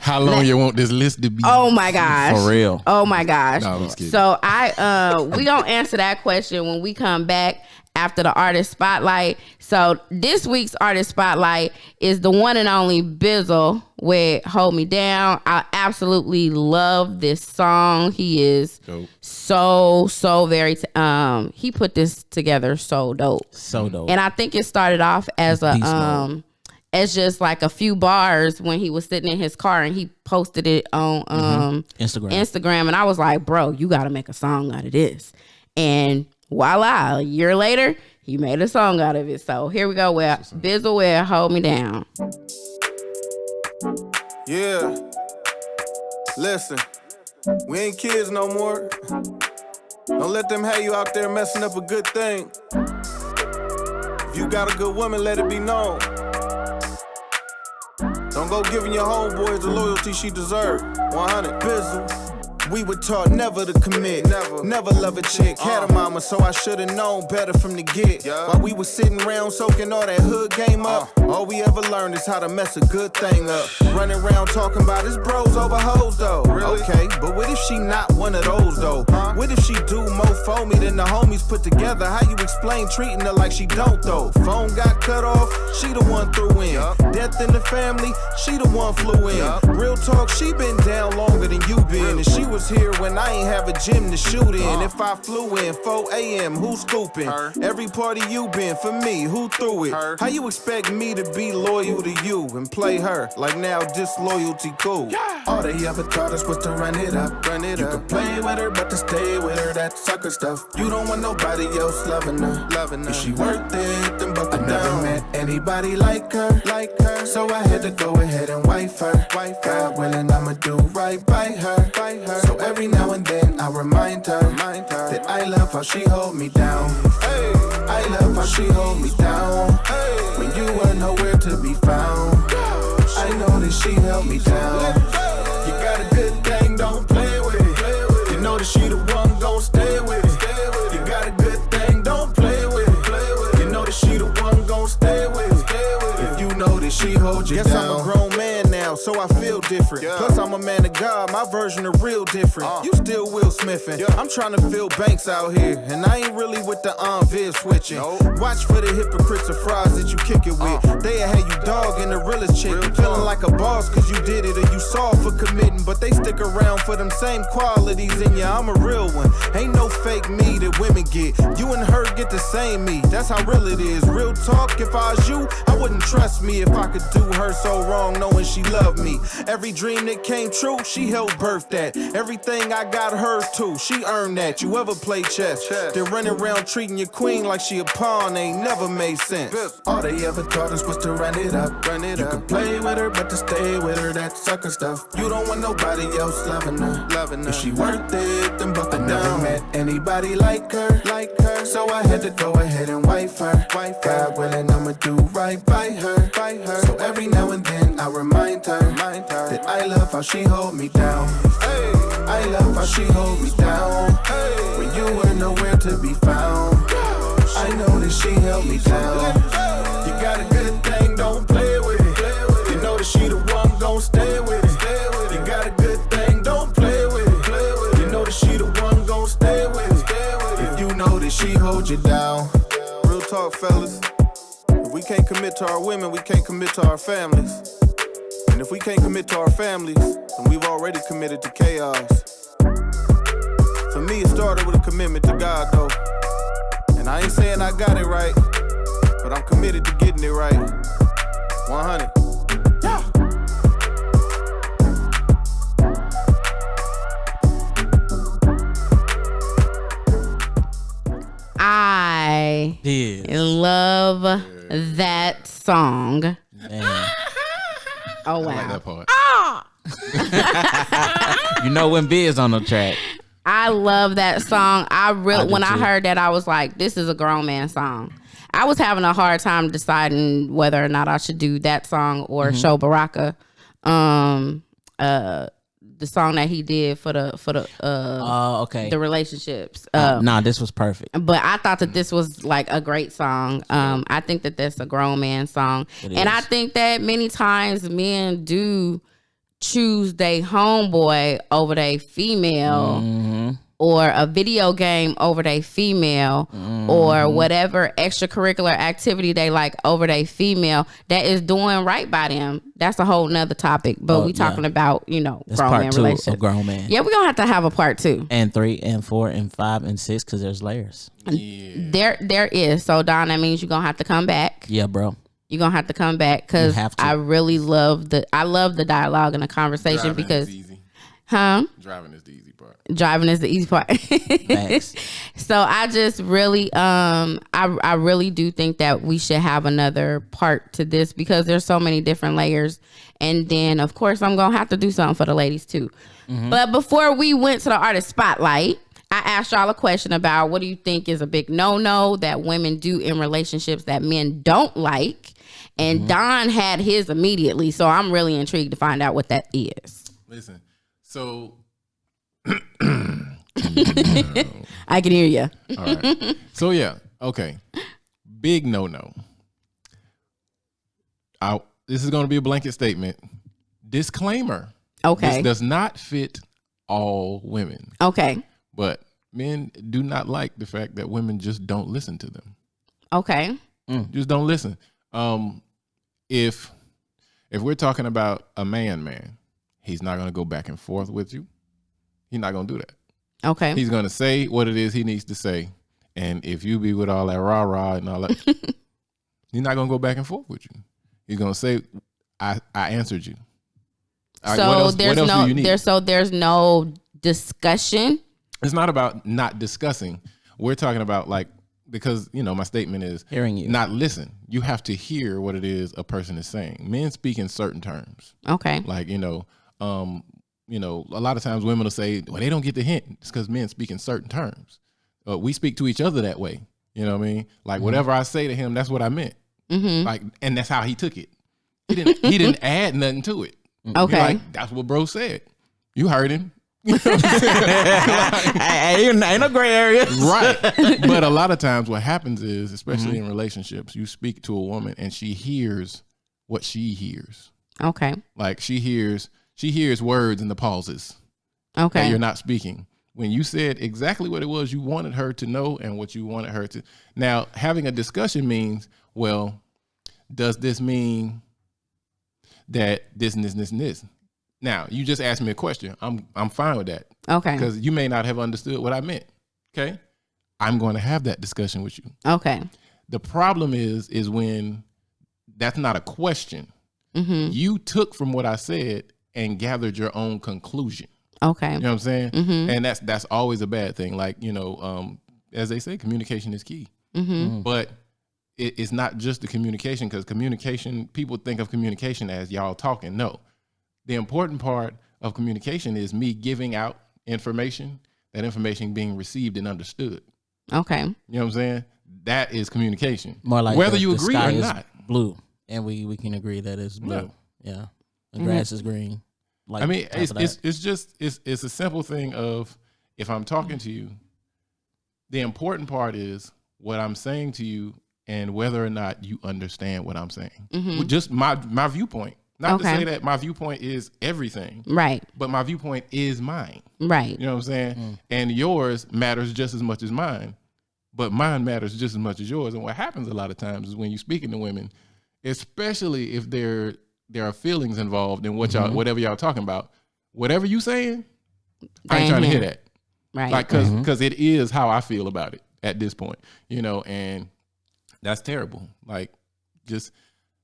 How long you want this list to be? Oh my gosh, For real. Oh my gosh. No, I'm just kidding. So we gonna answer that question when we come back after the artist spotlight. So this week's artist spotlight is the one and only Bizzle with "Hold Me Down." I absolutely love this song. He is Dope. so very he put this together so dope. So dope. And I think it started off as Beast mode. as just like a few bars when he was sitting in his car, and he posted it on Instagram, and I was like, bro, you got to make a song out of this. And voila, a year later, he made a song out of it. So here we go with Bizzle with "Hold Me Down." Yeah. Listen, we ain't kids no more. Don't let them have you out there messing up a good thing. If you got a good woman, let it be known. Don't go giving your homeboys the loyalty she deserves. 100 Bizzle. We were taught never to commit, never love a chick. Had a mama, so I should've known better from the get. While we was sitting around soaking all that hood game up, all we ever learned is how to mess a good thing up. Running around talking about his bros over hoes though. Really? Okay, but what if she not one of those though? What if she do more for me than the homies put together? How you explain treating her like she don't though? Phone got cut off, she the one threw in. Death in the family, she the one flew in. Real talk, she been down longer than you been, and she was here when I ain't have a gym to shoot in. If I flew in 4 a.m., who scooping? Every party you been for me, who threw it? How you expect me to be loyal to you and play her like now disloyalty cool? All they ever taught us was to run it up. You can play with her, but to stay with her, that sucker stuff. You don't want nobody else loving her. If she worth it, then buckle down. I never met anybody like her. So I had to go ahead and wife her. God willing, I'ma do right by her. So every now and then I remind her that I love how she hold me down. I love how she hold me down. When you were nowhere to be found, I know that she held me down. You got a good thing, don't play with it. You know that she the one gon' stay with it. You got a good thing, don't play with it. You know that she the one gon' stay with it. If you know that she hold you down. Guess I'm a grown man now, so I feel different. Plus I'm a man of God, my version of real different. You still Will Smithin'. I'm trying to fill banks out here, and I ain't really with the Viv switching. Watch for the hypocrites of fries that you kick it with. They had you dogging the realest chick, feeling like a boss cause you did it or you soft for committing, but they stick around for them same qualities in ya. I'm a real one, ain't no fake me that women get. You and her get the same me, that's how real it is. Real talk, if I was you, I wouldn't trust me if I could do her so wrong knowing she loved me. Every dream that came true, she helped birth that. Everything I got hers too, she earned that. You ever play chess, then running around treating your queen like she a pawn ain't never made sense. All they ever taught us was to run it up. You can play with her, but to stay with her, that sucker stuff. You don't want nobody else loving her. If she worth it, then buckle down. I never met anybody like her. So I had to go ahead and wife her. God willing, I'ma do right by her. So every now and then I remind her that I love how she hold me down. I love how she hold me down. When you were nowhere to be found, I know that she held me down. You got a good thing, don't put you down. Real talk, fellas. If we can't commit to our women, we can't commit to our families. And if we can't commit to our families, then we've already committed to chaos. For me, it started with a commitment to God, though. And I ain't saying I got it right, but I'm committed to getting it right. 100. Yeah. I love that song. Man. Oh, wow. I like that part. You know when Biz on the track. I love that song. When I too. heard that, I was like, this is a grown man song. I was having a hard time deciding whether or not I should do that song or Show Baraka. The song that he did for the Okay. the relationships. Nah, this was perfect. But I thought that this was like a great song. I think that that's a grown man song. And I think that many times men do choose their homeboy over their female or a video game over their female or whatever extracurricular activity they like over their female that is doing right by them. That's a whole nother topic. But we talking about, That's grown part man 2 relationship. of grown man. Yeah, we're going to have a part 2. And 3 and 4 and 5 and 6 because there's layers. There is. So, Don, that means you're going to have to come back. Yeah, bro. You're going to have to come back because I really love the dialogue and the converation because, Driving is the easy part. Driving is the easy part. Thanks. So I just really, I really do think that we should have another part to this because there's so many different layers. And then, of course, I'm going to have to do something for the ladies too. But before we went to the artist spotlight, I asked y'all a question about what do you think is a big no-no that women do in relationships that men don't like. And Don had his immediately. So I'm really intrigued to find out what that is. Listen, so I can hear you. all right. So yeah, okay. Big no-no. This is going to be a blanket statement. Disclaimer. Okay. This does not fit all women. Okay. But men do not like the fact that women just don't listen to them. Okay. Just don't listen. If we're talking about a man, he's not going to go back and forth with you. He's not going to do that. Okay. He's going to say what it is he needs to say. And if you be with all that rah-rah and all that, he's not going to go back and forth with you. He's going to say, I answered you. All right, so what else do you need? there's no discussion. It's not about not discussing. We're talking about because my statement is Hearing you. not listen. You have to hear what it is a person is saying. Men speak in certain terms. Okay. A lot of times women will say, well, they don't get the hint. It's because men speak in certain terms. We speak to each other that way. You know what I mean? Like whatever I say to him, that's what I meant. And that's how he took it. He didn't add nothing to it. Okay. That's what bro said. You heard him. Ain't no gray area. Right. But a lot of times what happens is, especially in relationships, you speak to a woman and she hears what she hears. Okay. Like she hears words in the pauses that Okay. you're not speaking. When you said exactly what it was you wanted her to know and what you wanted her to. Now, having a discussion means, well, does this mean that this and this and this and this? Now, you just asked me a question. I'm fine with that. Okay. Because you may not have understood what I meant. Okay? I'm going to have that discussion with you. Okay. The problem is when that's not a question. You took from what I said and gathered your own conclusion. Okay. You know what I'm saying? And that's always a bad thing. Like, as they say, communication is key. But it's not just the communication, because communication, people think of communication as y'all talking. No. The important part of communication is me giving out information, that information being received and understood. Okay. You know what I'm saying? That is communication. More like whether the you agree sky or is not. blue, and we can agree that it's blue. Yeah, the grass is green. Like, I mean, top of that. it's a simple thing of, if I'm talking to you, the important part is what I'm saying to you and whether or not you understand what I'm saying. Just my viewpoint. Not to say that my viewpoint is everything. Right. But my viewpoint is mine. Right. You know what I'm saying? And yours matters just as much as mine. but mine matters just as much as yours. And what happens a lot of times is when you're speaking to women, especially if there are feelings involved in what y'all, whatever y'all talking about, whatever you saying, I ain't trying to hear that. Right. Like, cause it is how I feel about it at this point, and that's terrible. Like, just,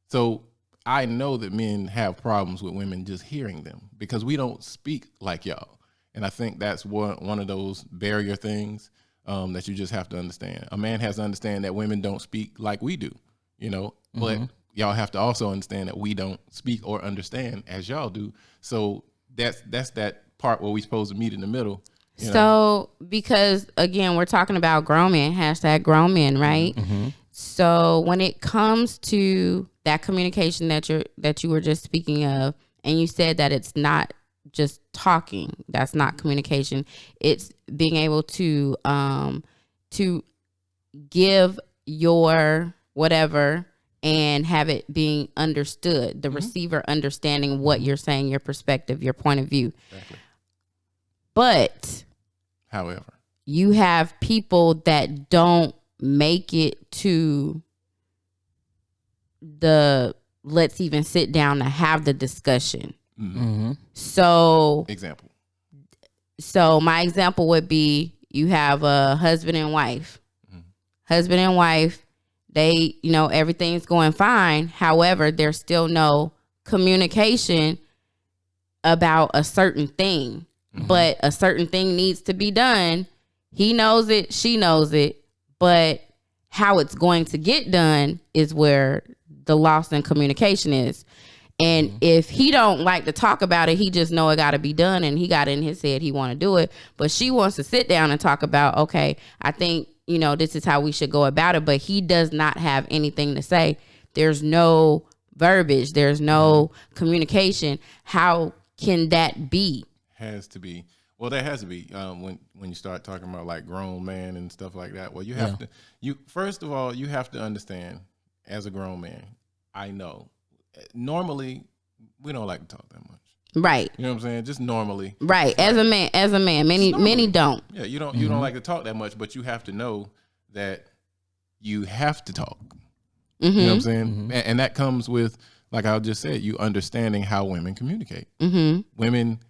so I know that men have problems with women just hearing them because we don't speak like y'all. And I think that's one of those barrier things that you just have to understand. A man has to understand that women don't speak like we do, but y'all have to also understand that we don't speak or understand as y'all do. So that's that part where we're supposed to meet in the middle. So, because again, we're talking about grown men, hashtag grown men, right? So when it comes to that communication that you were just speaking of, and you said that it's not just talking, that's not communication. It's being able to give your whatever and have it being understood, the receiver understanding what you're saying, your perspective, your point of view. Exactly. But however, you have people that don't make it to the let's even sit down to have the discussion. So my example would be, you have a husband and wife. Husband and wife, they, everything's going fine. However, there's still no communication about a certain thing. But a certain thing needs to be done. He knows it, she knows it, but how it's going to get done is where the loss in communication is. And if he don't like to talk about it, he just know it got to be done, and he got in his head he want to do it. But she wants to sit down and talk about, okay, I think, this is how we should go about it. But he does not have anything to say. There's no verbiage. There's no communication. How can that be? Has to be. Well, there has to be when you start talking about like grown man and stuff like that. Well, you have to. First of all, you have to understand, as a grown man, I know normally we don't like to talk that much. Right. You know what I'm saying? Just normally. Right. As a man, many don't. Yeah, you don't like to talk that much, but you have to know that you have to talk. You know what I'm saying? And that comes with, like I just said, you understanding how women communicate. Women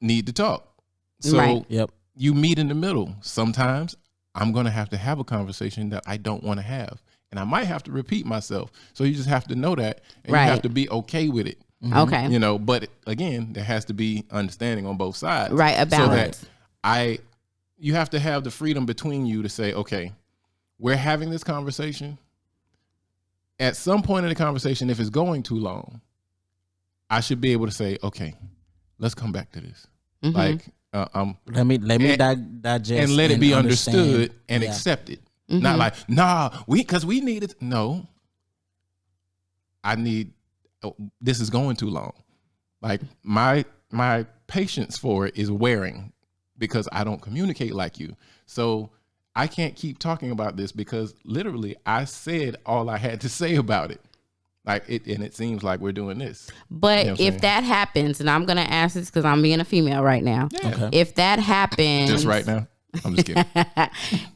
need to talk. So you meet in the middle. Sometimes I'm going to have a conversation that I don't want to have. And I might have to repeat myself. So you just have to know that. And you have to be okay with it. Okay. But again, there has to be understanding on both sides. Right, a balance. So that you have to have the freedom between you to say, okay, we're having this conversation. At some point in the conversation, if it's going too long, I should be able to say, okay, let's come back to this. Like, let me digest and let it be understand. understood and accepted. Not like, because we need it. No, this is going too long. Like my patience for it is wearing because I don't communicate like you. So I can't keep talking about this because literally I said all I had to say about it. Like and it seems like we're doing this. But if that happens, and I'm gonna ask this because I'm being a female right now. Yeah. Okay. If that happens, just right now, I'm just kidding.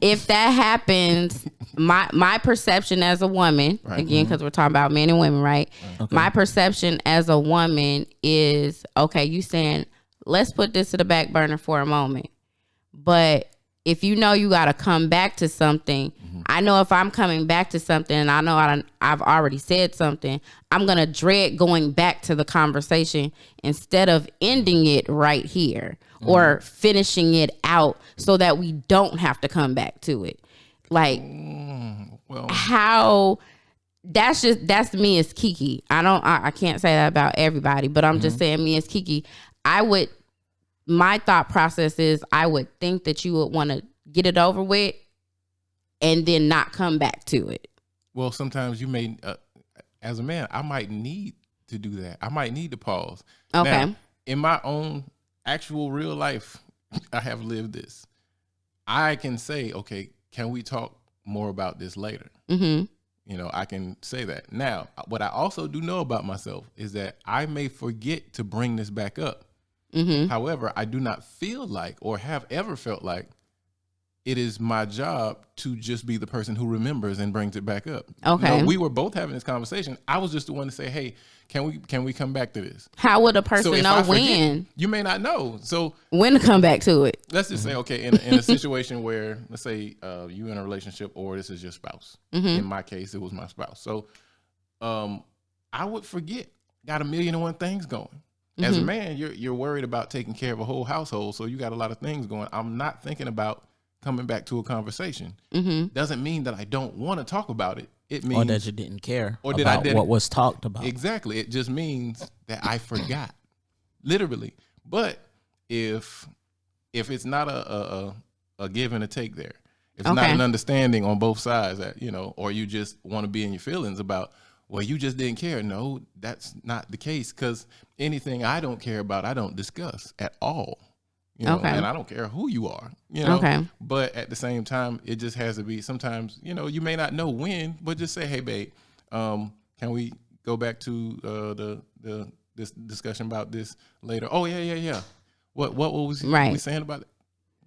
If that happens, my perception as a woman, again, because we're talking about men and women, right? Okay. My perception as a woman is, okay, you saying let's put this to the back burner for a moment, but if you know you got to come back to something, I know if I'm coming back to something and I know I've already said something, I'm going to dread going back to the conversation instead of ending it right here or finishing it out so that we don't have to come back to it. Like, how... That's me as Kiki. I can't say that about everybody, but I'm just saying me as Kiki. My thought process is I would think that you would want to get it over with and then not come back to it. Well, sometimes you may, as a man, I might need to do that. I might need to pause. Okay. Now, in my own actual real life, I have lived this. I can say, okay, can we talk more about this later? I can say that. Now, what I also do know about myself is that I may forget to bring this back up. However, I do not feel like or have ever felt like it is my job to just be the person who remembers and brings it back up. Okay. We were both having this conversation. I was just the one to say, hey, can we come back to this? How would a person if know I forget, when? you may not know. So When to come back to it? let's just say, okay, in a situation where, let's say you in a relationship or this is your spouse. In my case, it was my spouse. So I would forget. Got 1,000,001 things going. As a man, you're worried about taking care of a whole household, so you got a lot of things going. I'm not thinking about coming back to a conversation. Doesn't mean that I don't want to talk about it. It means Or that you didn't care Or about did I what was talked about. Exactly. It just means that I forgot, literally. But if it's not a give and a take there, if it's not an understanding on both sides, that or you just want to be in your feelings about, well, you just didn't care. No, that's not the case, because anything I don't care about, I don't discuss at all. And I don't care who you are, but at the same time, it just has to be sometimes, you may not know when, but just say, hey, babe, can we go back to this discussion about this later? Oh, yeah. What was we saying about it?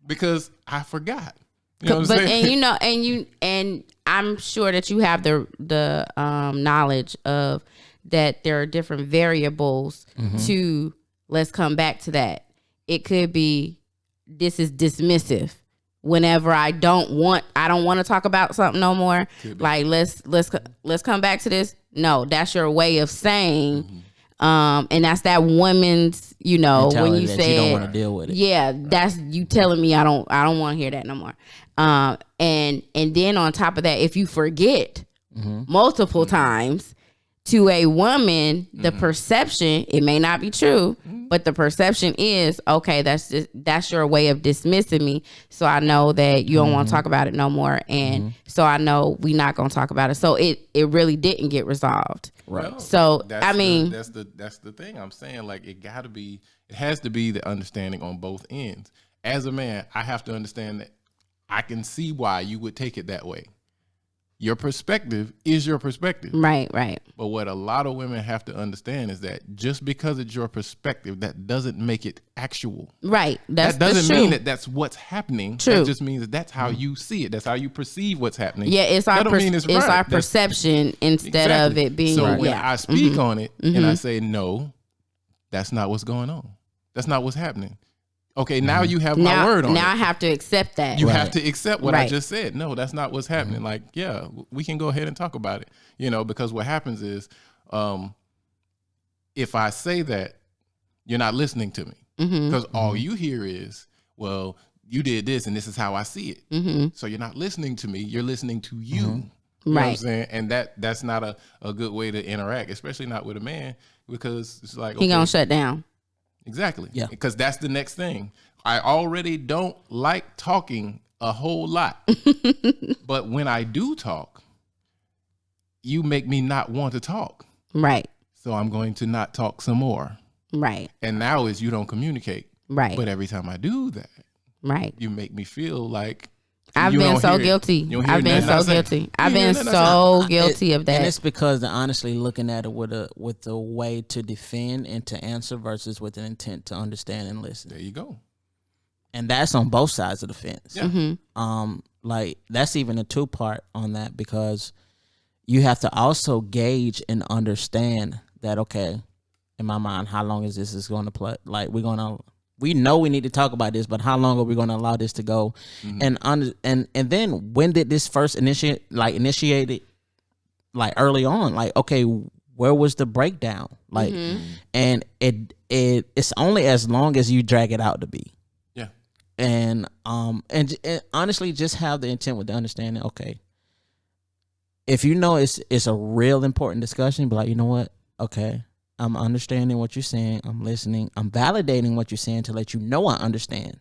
Because I forgot. You know what I'm saying? And I'm sure that you have the knowledge of that there are different variables to, let's come back to that. It could be, this is dismissive. Whenever I don't want to talk about something no more. Like let's come back to this. No, that's your way of saying, and that's that woman's, when you say you don't want to deal with it. Yeah, that's you telling me I don't want to hear that no more. And then on top of that, if you forget multiple times, to a woman, the perception, it may not be true, but the perception is, okay, that's your way of dismissing me. So I know that you don't want to talk about it no more. And so I know we're not going to talk about it. So it really didn't get resolved. Right. No, So, that's the thing I'm saying. Like, it has to be the understanding on both ends. As a man, I have to understand that I can see why you would take it that way. Your perspective is your perspective. Right. But what a lot of women have to understand is that just because it's your perspective, that doesn't make it actual. Right. That doesn't mean that that's what's happening. True. That just means that that's how you see it. That's how you perceive what's happening. Yeah, it's our right. perception instead of it being. So when I speak on it and I say, no, that's not what's going on. That's not what's happening. Okay, now you have my word on it. Now I have to accept that. You have to accept what I just said. No, that's not what's happening. Like, yeah, we can go ahead and talk about it. Because what happens is, if I say that, you're not listening to me. Because all you hear is, well, you did this and this is how I see it. So you're not listening to me. You're listening to you. You know what I'm saying? And that's not a good way to interact, especially not with a man, because it's like, he gonna shut down. Exactly. Yeah. Because that's the next thing. I already don't like talking a whole lot. But when I do talk, you make me not want to talk. Right. So I'm going to not talk some more. Right. And now is you don't communicate. Right. But every time I do that, you make me feel like I've been so guilty. I've been so guilty. I've been so guilty of that. And it's because they're honestly looking at it with a way to defend and to answer versus with an intent to understand and listen. There you go. And that's on both sides of the fence. Yeah. Like that's even a 2-part on that, because you have to also gauge and understand that, okay, in my mind, how long is this going to play? Like we know we need to talk about this, but how long are we going to allow this to go? And then when did this first initiated like early on? Like, okay, where was the breakdown? Like, and it's only as long as you drag it out to be. Yeah. And honestly, just have the intent with the understanding. Okay, if you know it's a real important discussion, but like, you know what? Okay, I'm understanding what you're saying. I'm listening. I'm validating what you're saying to let you know I understand.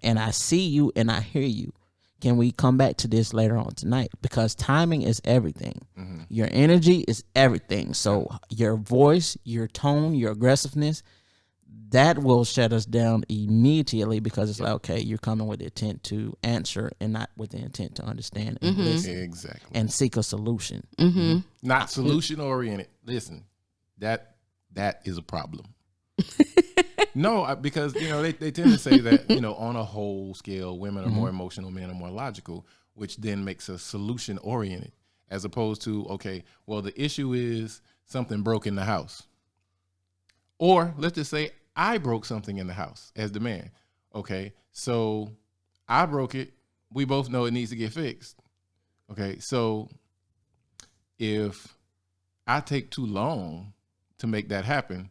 And I see you and I hear you. Can we come back to this later on tonight? Because timing is everything. Your energy is everything. So your voice, your tone, your aggressiveness, that will shut us down immediately, because it's like, okay, you're coming with the intent to answer and not with the intent to understand and listen. Exactly. And seek a solution. Not solution oriented. Listen, that is a problem. No, because they tend to say that on a whole scale, women are more emotional, men are more logical, which then makes us solution oriented, as opposed to okay, well the issue is something broke in the house, or let's just say I broke something in the house as the man. Okay, so I broke it. We both know it needs to get fixed. Okay, so if I take too long to make that happen,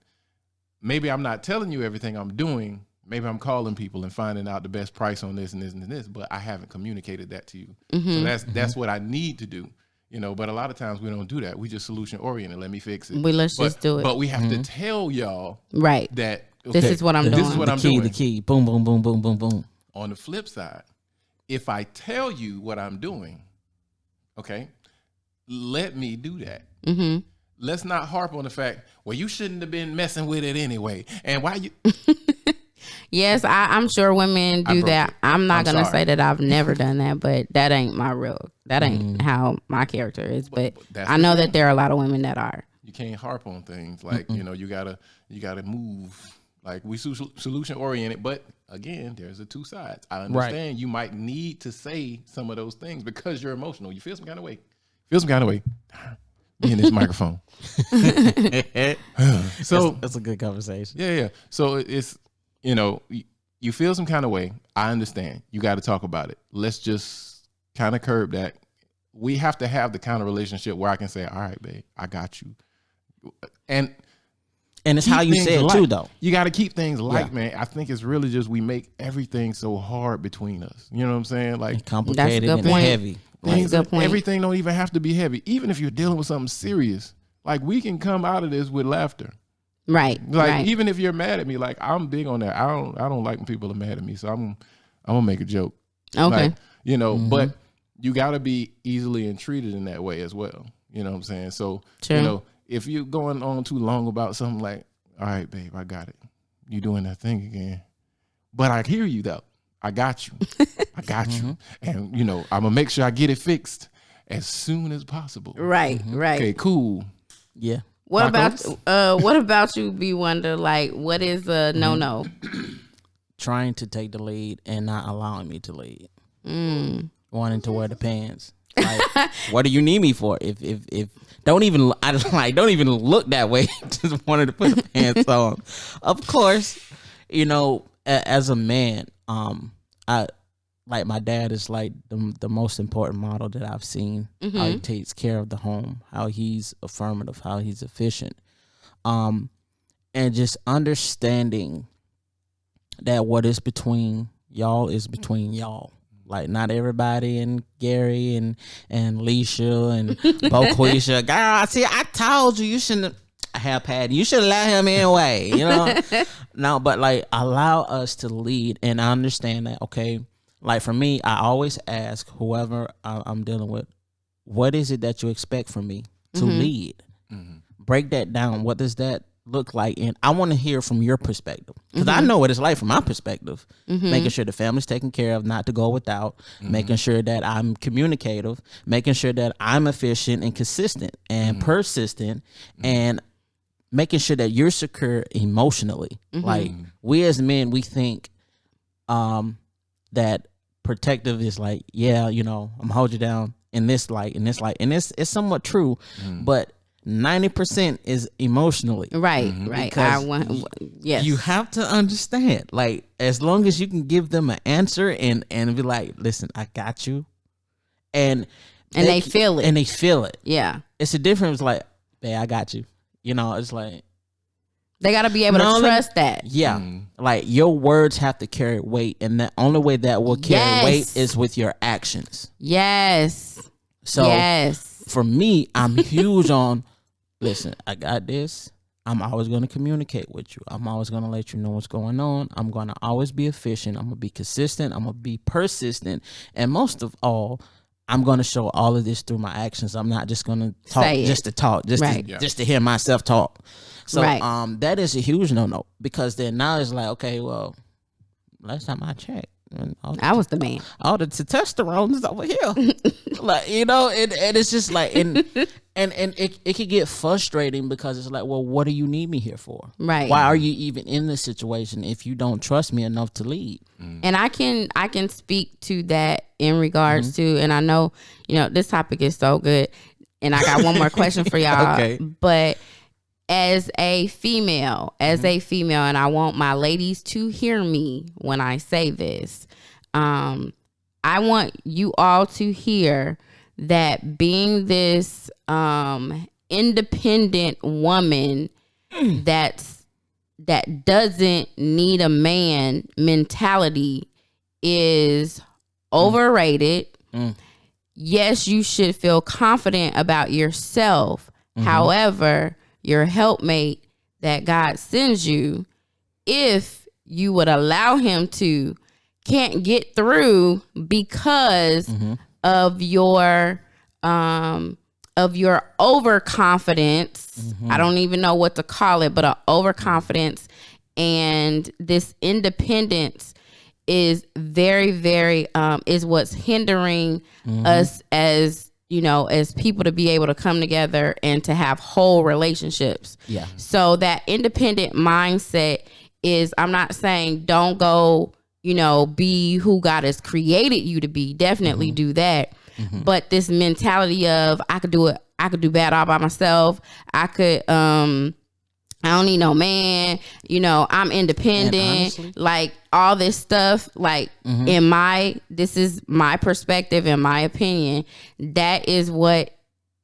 maybe I'm not telling you everything I'm doing. Maybe I'm calling people and finding out the best price on this and this and this, but I haven't communicated that to you. So that's what I need to do. But a lot of times we don't do that. We just solution oriented. Let me fix it. Just do it. But we have to tell y'all right that this is what I'm doing. This is what I'm doing. The key. Boom, boom, boom, boom, boom, boom. On the flip side, if I tell you what I'm doing, okay, let me do that. Let's not harp on the fact, well, you shouldn't have been messing with it anyway. And why you? Yes, I'm sure women do that. I'm not going to say that I've never done that, but that ain't that ain't how my character is. But I know that there are a lot of women that are. You can't harp on things like, you gotta move. Like we solution oriented, but again, there's the two sides. I understand you might need to say some of those things because you're emotional. You feel some kind of way. Be in this microphone. So that's a good conversation. Yeah. So it's you feel some kind of way. I understand. You got to talk about it. Let's just kind of curb that. We have to have the kind of relationship where I can say, all right, babe, I got you. And it's how you say it too, though. You got to keep things light, man. I think it's really just we make everything so hard between us. You know what I'm saying? Like complicated and heavy. That's a good point. Everything don't even have to be heavy. Even if you're dealing with something serious, like we can come out of this with laughter. Right. Like even if you're mad at me, like I'm big on that. I don't like when people are mad at me, so I'm gonna make a joke. Okay. Like, but you got to be easily entreated in that way as well. You know what I'm saying? So if you're going on too long about something like, all right, babe, I got it. You doing that thing again. But I hear you though. I got you. I got you. And I'm gonna make sure I get it fixed as soon as possible. Right. Okay, cool. Yeah. What about you, B Wonder? Like, what is a no? Trying to take the lead and not allowing me to lead. Wanting to wear the pants. Like, what do you need me for? If don't even look that way. Just wanted to put the pants on. Of course, as a man, I like my dad is like the most important model that I've seen. How he takes care of the home, how he's affirmative, how he's efficient, and just understanding that what is between y'all is between y'all. Like not everybody and Gary and Leisha and Boquisha. Girl, see, I told you shouldn't have Patty. You should allow him anyway. No, but like allow us to lead, and I understand that. Okay, like for me, I always ask whoever I'm dealing with, what is it that you expect from me to lead? Break that down. What does that look like? And I want to hear from your perspective, because I know what it's like from my perspective. Making sure the family's taken care of, not to go without, making sure that I'm communicative, making sure that I'm efficient and consistent and persistent, and making sure that you're secure emotionally. Like we as men, we think that protective is like, I'm hold you down in this light, and it's somewhat true, but 90% is emotionally. Right. Yes. You have to understand, like, as long as you can give them an answer and be like, listen, I got you. And they feel it. And they feel it. Yeah. It's a difference, like, babe, I got you. It's like, they got to be able to trust that. Yeah. Like your words have to carry weight, and the only way that will carry weight is with your actions. Yes. So for me, I'm huge on, listen, I got this. I'm always going to communicate with you. I'm always going to let you know what's going on. I'm going to always be efficient. I'm going to be consistent. I'm going to be persistent. And most of all, I'm going to show all of this through my actions. I'm not just going to talk just to talk, just to hear myself talk. So that is a huge no-no, because then now it's like, okay, well, last time I checked, I was the man. All the testosterone is over here. Like, you know, and it's just like, and it can get frustrating because it's like, well, what do you need me here for? Right. Why are you even in this situation if you don't trust me enough to lead? And I can speak to that in regards to, and I know, you know, this topic is so good, and I got one more question for y'all. Okay. But as a female, and I want my ladies to hear me when I say this, I want you all to hear that being this independent woman that doesn't need a man mentality is overrated. Yes, you should feel confident about yourself. However, your helpmate that God sends you, if you would allow him to, can't get through because of your overconfidence. I don't even know what to call it, but an overconfidence, and this independence is very, very is what's hindering us as, you know, as people to be able to come together and to have whole relationships. Yeah. So that independent mindset is, I'm not saying don't go, you know, be who God has created you to be. Definitely do that. But this mentality of I could do it, I could do bad all by myself. I could I don't need no man, you know, I'm independent, honestly, like all this stuff, like this is my perspective and my opinion. That is what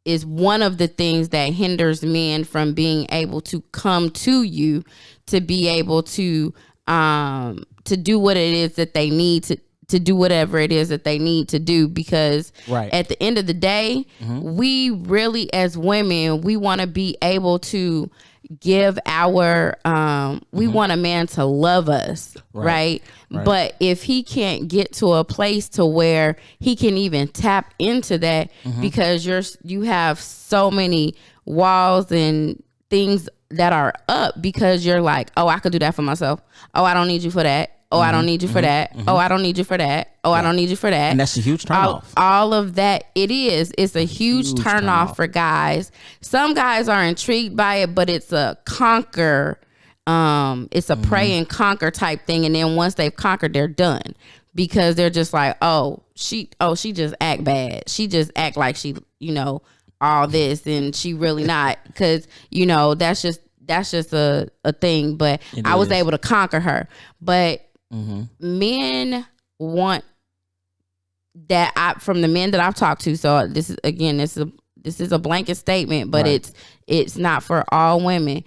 is one of the things that hinders men from being able to come to you, to be able to do what it is that they need to do whatever it is that they need to do, because at the end of the day, we really, as women, we want to be able to give our we want a man to love us, right? But if he can't get to a place to where he can even tap into that, because you have so many walls and things that are up, because you're like, oh, I could do that for myself. Oh, I don't need you for that. Oh, I don't need you for that. Oh, I don't need you for that. Oh, I don't need you for that. And that's a huge turnoff. All of that, it's a huge turnoff for guys. Some guys are intrigued by it, but it's a conquer, it's a pray and conquer type thing. And then once they've conquered, they're done, because they're just like, she just act bad. She just act like she, you know, all this, and she really not, because, you know, that's just a thing. But I was able to conquer her. But men want that. From the men that I've talked to, so this is a blanket statement, but it's not for all women.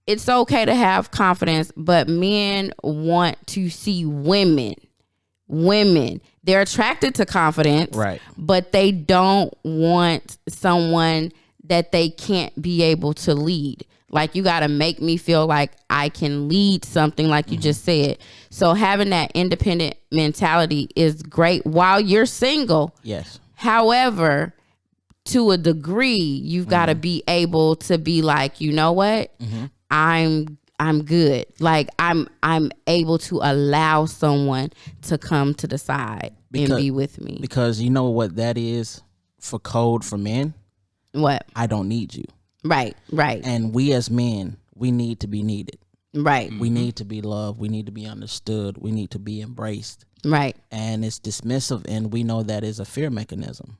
It's okay to have confidence, but men want to see women. They're attracted to confidence, but they don't want someone that they can't be able to lead. Like, you got to make me feel like I can lead something, like you just said. So having that independent mentality is great while you're single. Yes. However, to a degree, you've got to be able to be like, you know what? I'm good. Like, I'm able to allow someone to come to the side and be with me. Because you know what that is for code for men? What? I don't need you. Right. And we as men, we need to be needed. Right. We need to be loved. We need to be understood. We need to be embraced. Right. And it's dismissive, and we know that is a fear mechanism,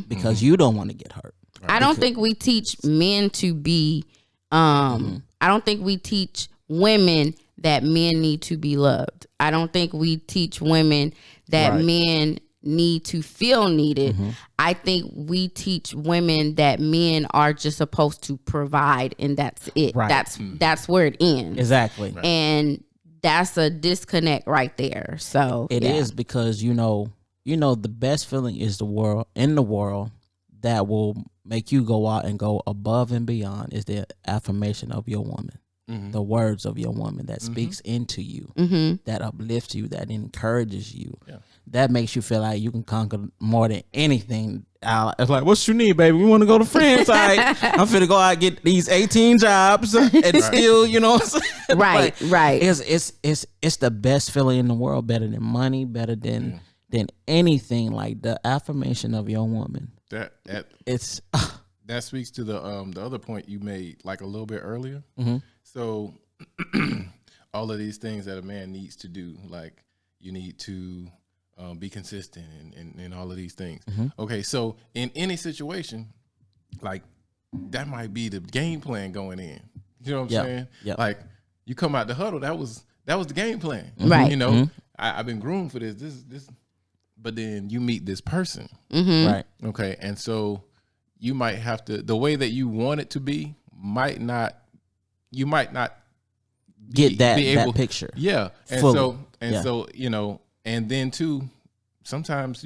because you don't want to get hurt. I don't think we teach men to be, I don't think we teach women that men need to be loved. I don't think we teach women that men need to feel needed. I think we teach women that men are just supposed to provide, and that's it. That's where it ends. Exactly. And that's a disconnect right there. So it is, because you know the best feeling is the world that will make you go out and go above and beyond is the affirmation of your woman. The words of your woman that speaks into you, that uplifts you, that encourages you, that makes you feel like you can conquer more than anything. It's like, what you need, baby? We want to go to France. I'm finna go out and get these 18 jobs and still, you know, Right, right. It's the best feeling in the world, better than money, better than anything. Like the affirmation of your woman. That speaks to the other point you made like a little bit earlier. Mm-hmm. So all of these things that a man needs to do, like you need to be consistent and all of these things. Mm-hmm. Okay, so in any situation, like that might be the game plan going in. You know what I'm saying? Yep. Like you come out the huddle, that was the game plan. Right. You know, Mm-hmm. I've been groomed for this, but then you meet this person. Mm-hmm. Right. Okay, and so you might have to, the way that you want it to be might not Get that be able, that picture. Yeah. And fully. so, and then too, sometimes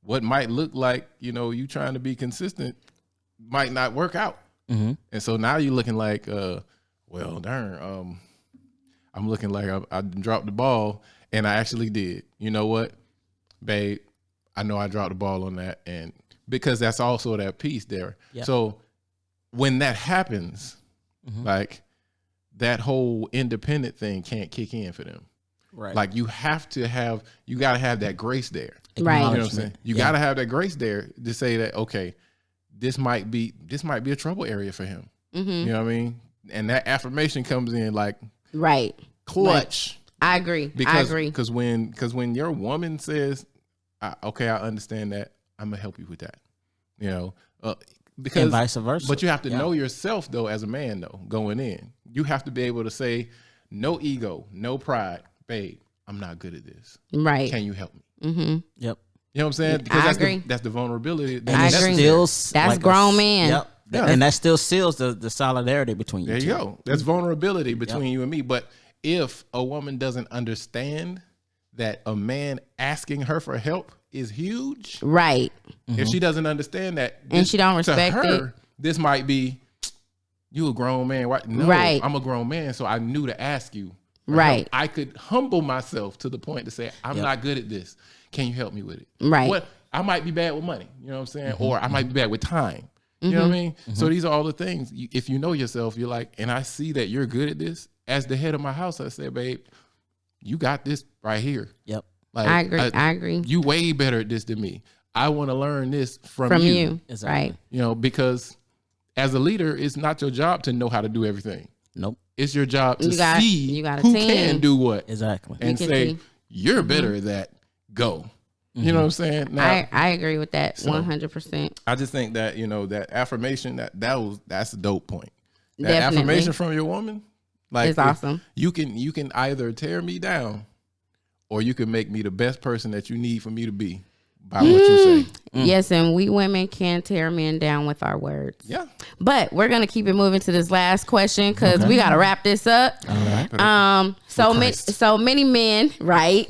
what might look like, you trying to be consistent might not work out. Mm-hmm. And so now you're looking like, well, darn, I'm looking like I dropped the ball, and I actually did. You know what, babe? I know I dropped the ball on that, and because that's also that piece there. Yeah. So when that happens, Mm-hmm. like that whole independent thing can't kick in for them. Right. Like you got to have that grace there. Right. You know what I'm Acknowledgement. saying? You got to have that grace there to say that, okay, this might be a trouble area for him. Mm-hmm. You know what I mean? And that affirmation comes in like Right. clutch. I agree. Because when your woman says, okay, I understand that, I'm gonna help you with that. Because and vice versa. But you have to know yourself though, as a man though, going in. You have to be able to say, no ego, no pride, babe, I'm not good at this. Right. Can you help me? Mm-hmm. Yep. You know what I'm saying? Because I that's agree. that's the vulnerability. And I it agree. still That's grown man. Yep. Yeah. And that still seals the solidarity between you There two. you go. That's vulnerability between you and me. But if a woman doesn't understand that a man asking her for help is huge, Right. if she doesn't understand that, And she don't to respect her, it. this might be, you a grown man. Why? No, Right. I'm a grown man, so I knew to ask you. for Right. help. I could humble myself to the point to say, I'm not good at this. Can you help me with it? Right. What? I might be bad with money. You know what I'm saying? Or I might be bad with time. You know what I mean? So these are all the things. If you know yourself, you're like, and I see that you're good at this. As the head of my house, I said, babe, you got this right here. Yep. Like, I agree. I agree. You way better at this than me. I want to learn this from From you. you. Exactly. Right. Because as a leader, it's not your job to know how to do everything. Nope. It's your job to You got see a who team. can do what Exactly. and can say, see. you're better at that. Go. You know what I'm saying? Now, I agree with that So- 100%. I just think that, that affirmation, that's a dope point. That Definitely. affirmation from your woman, like It's awesome. You can either tear me down or you can make me the best person that you need for me to be by what you say. Yes, and we women can tear men down with our words. Yeah. But we're gonna keep it moving to this last question because we gotta wrap this up. So many men, right?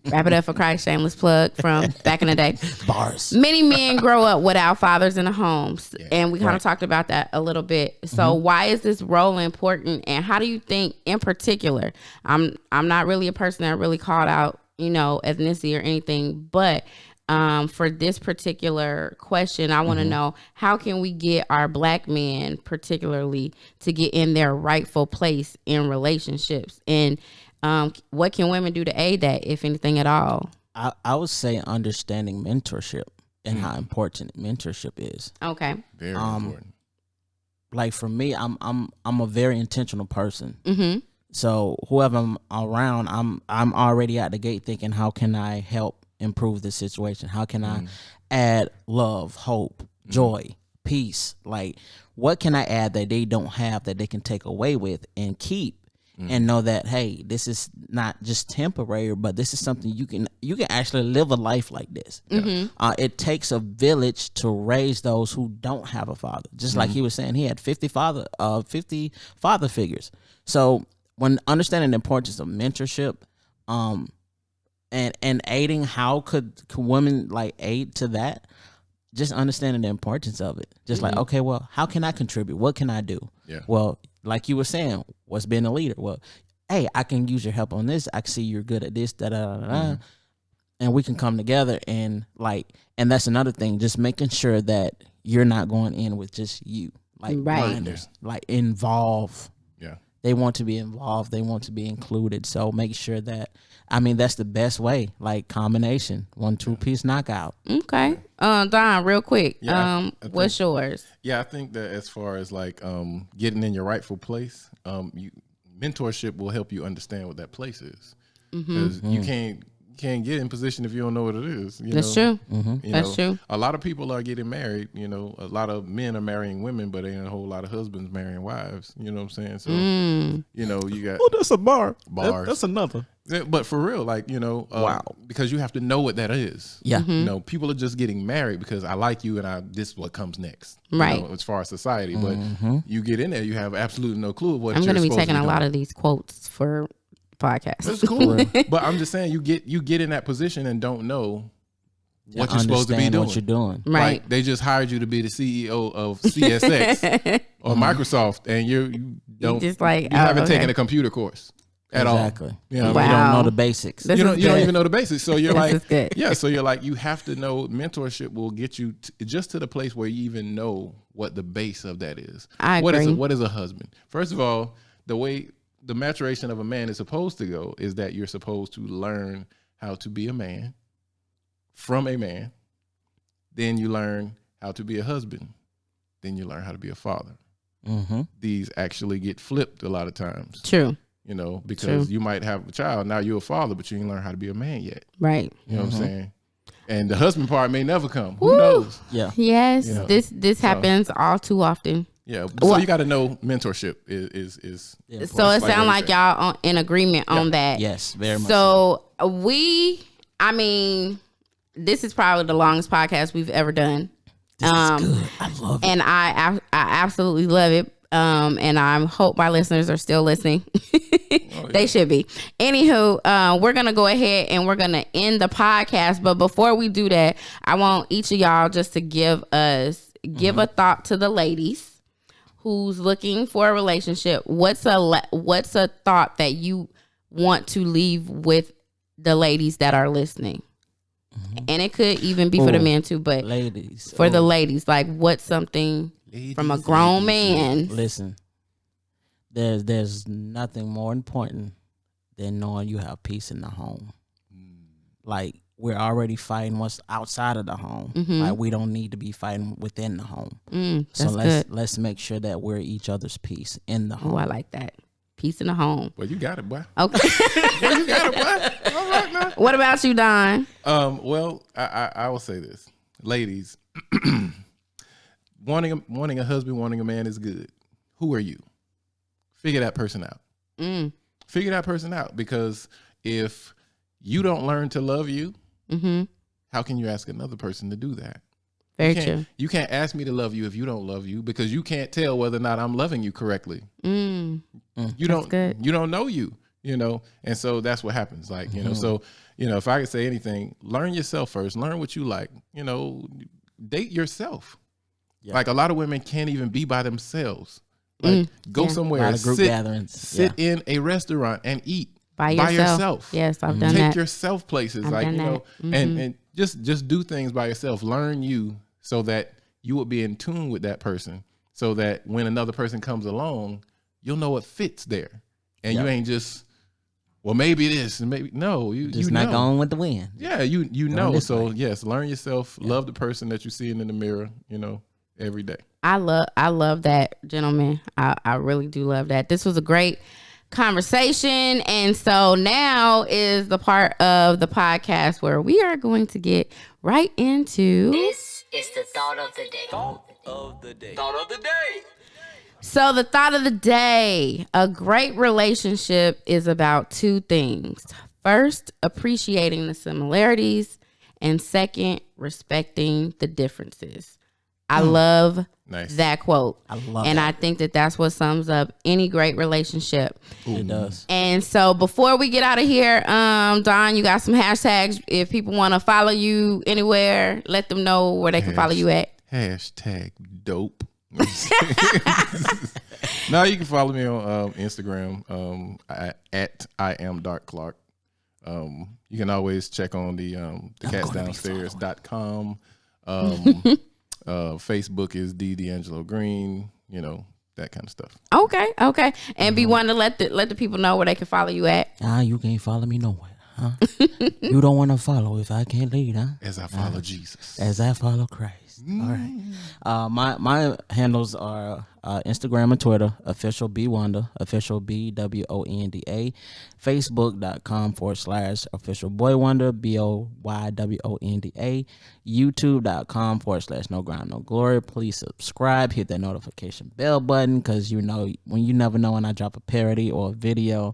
Wrap it up for Christ, shameless plug from back in the day. Bars. Many men grow up without fathers in the homes, and we kind of talked about that a little bit. So why is this role important, and how do you think, in particular? I'm not really a person that really called out, ethnicity or anything, but for this particular question, I want to know, how can we get our black men, particularly, to get in their rightful place in relationships, and what can women do to aid that, if anything at all? I would say understanding mentorship and how important mentorship is. Okay. Very important. Like for me, I'm a very intentional person. Mm-hmm. So whoever I'm around, I'm already at the gate thinking, how can I help improve the situation? How can I add love, hope, joy, peace? Like, what can I add that they don't have that they can take away with and keep? And know that, hey, this is not just temporary, but this is something you can actually live a life like this. It takes a village to raise those who don't have a father. Just like he was saying, he had 50 father figures. So when understanding the importance of mentorship, and aiding, how could women like aid to that? Just understanding the importance of it. Just like, okay, well, how can I contribute? What can I do? Yeah. Well, like you were saying, what's being a leader? Well, hey, I can use your help on this. I can see you're good at this, and we can come together and that's another thing. Just making sure that you're not going in with just you, like Right. blinders, like involve. Yeah. They want to be involved. They want to be included. So make sure that, I mean, that's the best way. Like combination, 1-2 piece knockout. Okay. Don, real quick. Yeah, I What's yours? Yeah, I think that as far as like getting in your rightful place, mentorship will help you understand what that place is, because you can't get in position if you don't know what it is. That's true. That's true. A lot of people are getting married. A lot of men are marrying women, but ain't a whole lot of husbands marrying wives. You know what I'm saying? So you got that's a bar. Bars. That's another. Yeah, but for real, like wow, because you have to know what that is. Yeah. People are just getting married because I like you and this is what comes next. Right. As far as society, but you get in there, you have absolutely no clue of what I'm going to be taking a lot of these quotes for podcasts. That's cool. But I'm just saying, you get in that position and don't know what you're supposed to be doing. What you're doing. Right. Like, they just hired you to be the CEO of CSX or Microsoft, and you don't just like, you haven't taken a computer course at all. Exactly. Wow. You don't know the basics. This You is don't good. even know the basics. So you're This is like, good. yeah. So you're like, you have to know. Mentorship will get you just to the place where you even know what the base of that is. I agree. What is a husband? First of all, the way the maturation of a man is supposed to go is that you're supposed to learn how to be a man from a man. Then you learn how to be a husband. Then you learn how to be a father. These actually get flipped a lot of times. True. Because you might have a child, now you're a father, but you ain't learned how to be a man yet. Right. You know what I'm saying? And the husband part may never come. Who knows? Yeah. Yes. This happens all too often. Yeah. So you got to know mentorship is So it sounds like y'all in agreement on that. Yes, very much. So this is probably the longest podcast we've ever done. This is good. I love it. And I absolutely love it. And I hope my listeners are still listening. They should be. Anywho, we're going to go ahead and we're going to end the podcast. But before we do that, I want each of y'all just to give a thought to the ladies who's looking for a relationship. What's a thought that you want to leave with the ladies that are listening? And it could even be for the men too, but ladies, for the ladies, like what's something from a grown man? Listen, there's nothing more important than knowing you have peace in the home. Like, we're already fighting what's outside of the home. Like, we don't need to be fighting within the home. So let's make sure that we're each other's peace in the home. Oh, I like that. Peace in the home. Well, you got it, boy. Okay. Well, you got it, boy. All right, now. What about you, Don? Well, I will say this, ladies. wanting a husband, wanting a man is good. Who are you? Figure that person out. Figure that person out, because if you don't learn to love you, how can you ask another person to do that? Very true. You can't ask me to love you if you don't love you, because you can't tell whether or not I'm loving you correctly. You don't know you, and so that's what happens. Like, so, if I could say anything, learn yourself first, learn what you like, date yourself. Yeah. Like, a lot of women can't even be by themselves. Like, go somewhere, a lot of group gatherings. Sit in a restaurant and eat by yourself. Yes, I've done that. Take yourself places, and just do things by yourself. Learn you, so that you will be in tune with that person, so that when another person comes along, you'll know what fits there, and you ain't just, well, maybe this and maybe no. You just not going with the wind. Yeah, you know. So yes, learn yourself. Love the person that you're seeing in the mirror. Every day. I love that, gentlemen. I really do love that. This was a great conversation, and so now is the part of the podcast where we are going to get right into This is the thought of the day. Thought of the day. Thought of the day. So the thought of the day: a great relationship is about two things. First, appreciating the similarities, and second, respecting the differences. I love that quote. I love and that. I think that that's what sums up any great relationship. It does. And so before we get out of here, Don, you got some hashtags. If people want to follow you anywhere, let them know where they can follow you at. Hashtag dope. No, you can follow me on Instagram at I am Dark Clark. You can always check on the catsdownstairs.com. Facebook is D'Angelo Green. that kind of stuff. Okay. And be one to let the people know where they can follow you at. You can't follow me nowhere, huh? You don't want to follow if I can't lead, huh? As I follow Jesus. As I follow Christ. All right. My handles are Instagram and Twitter, official B-Wonder, official BWONDA, Facebook.com/official Boy Wonder, BOYWONDA, YouTube.com /No Ground No Glory. Please subscribe, hit that notification bell button, because you never know when I drop a parody or a video.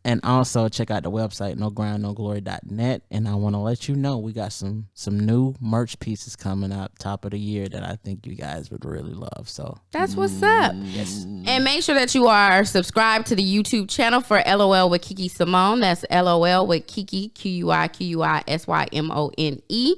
And also check out the website, nogroundnoglory.net. And I want to let you know we got some new merch pieces coming up top of the year that I think you guys would really love. So that's what's up. Yes. And make sure that you are subscribed to the YouTube channel for LOL with QuiQui Symone. That's LOL with QuiQui, QuiQui Symone.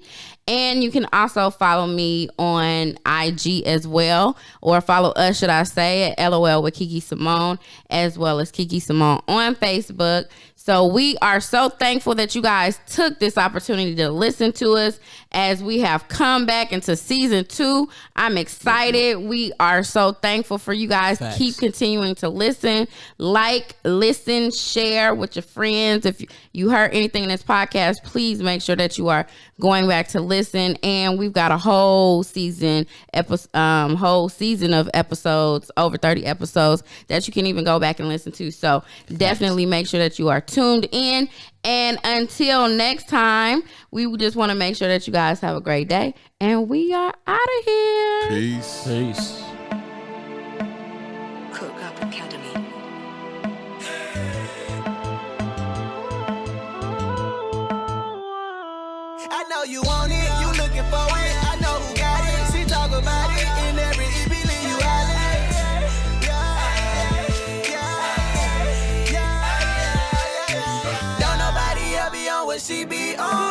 And you can also follow me on IG as well, or follow us, should I say, at LOL with QuiQui Symone, as well as QuiQui Symone on Facebook. So we are so thankful that you guys took this opportunity to listen to us as we have come back into season 2. I'm excited. We are so thankful for you guys. Facts. Keep continuing to listen, listen, share with your friends. If you heard anything in this podcast, please make sure that you are going back to listen. And we've got a whole season of episodes, over 30 episodes that you can even go back and listen to. So definitely make sure that you are tuned in. And until next time, we just want to make sure that you guys have a great day. And we are out of here. Peace. Peace. Cook Up Academy. I know you want it, you looking for it. I know who got it. She talk about it in every EP, leave you hollering. Yeah. Don't nobody ever be on what she be on.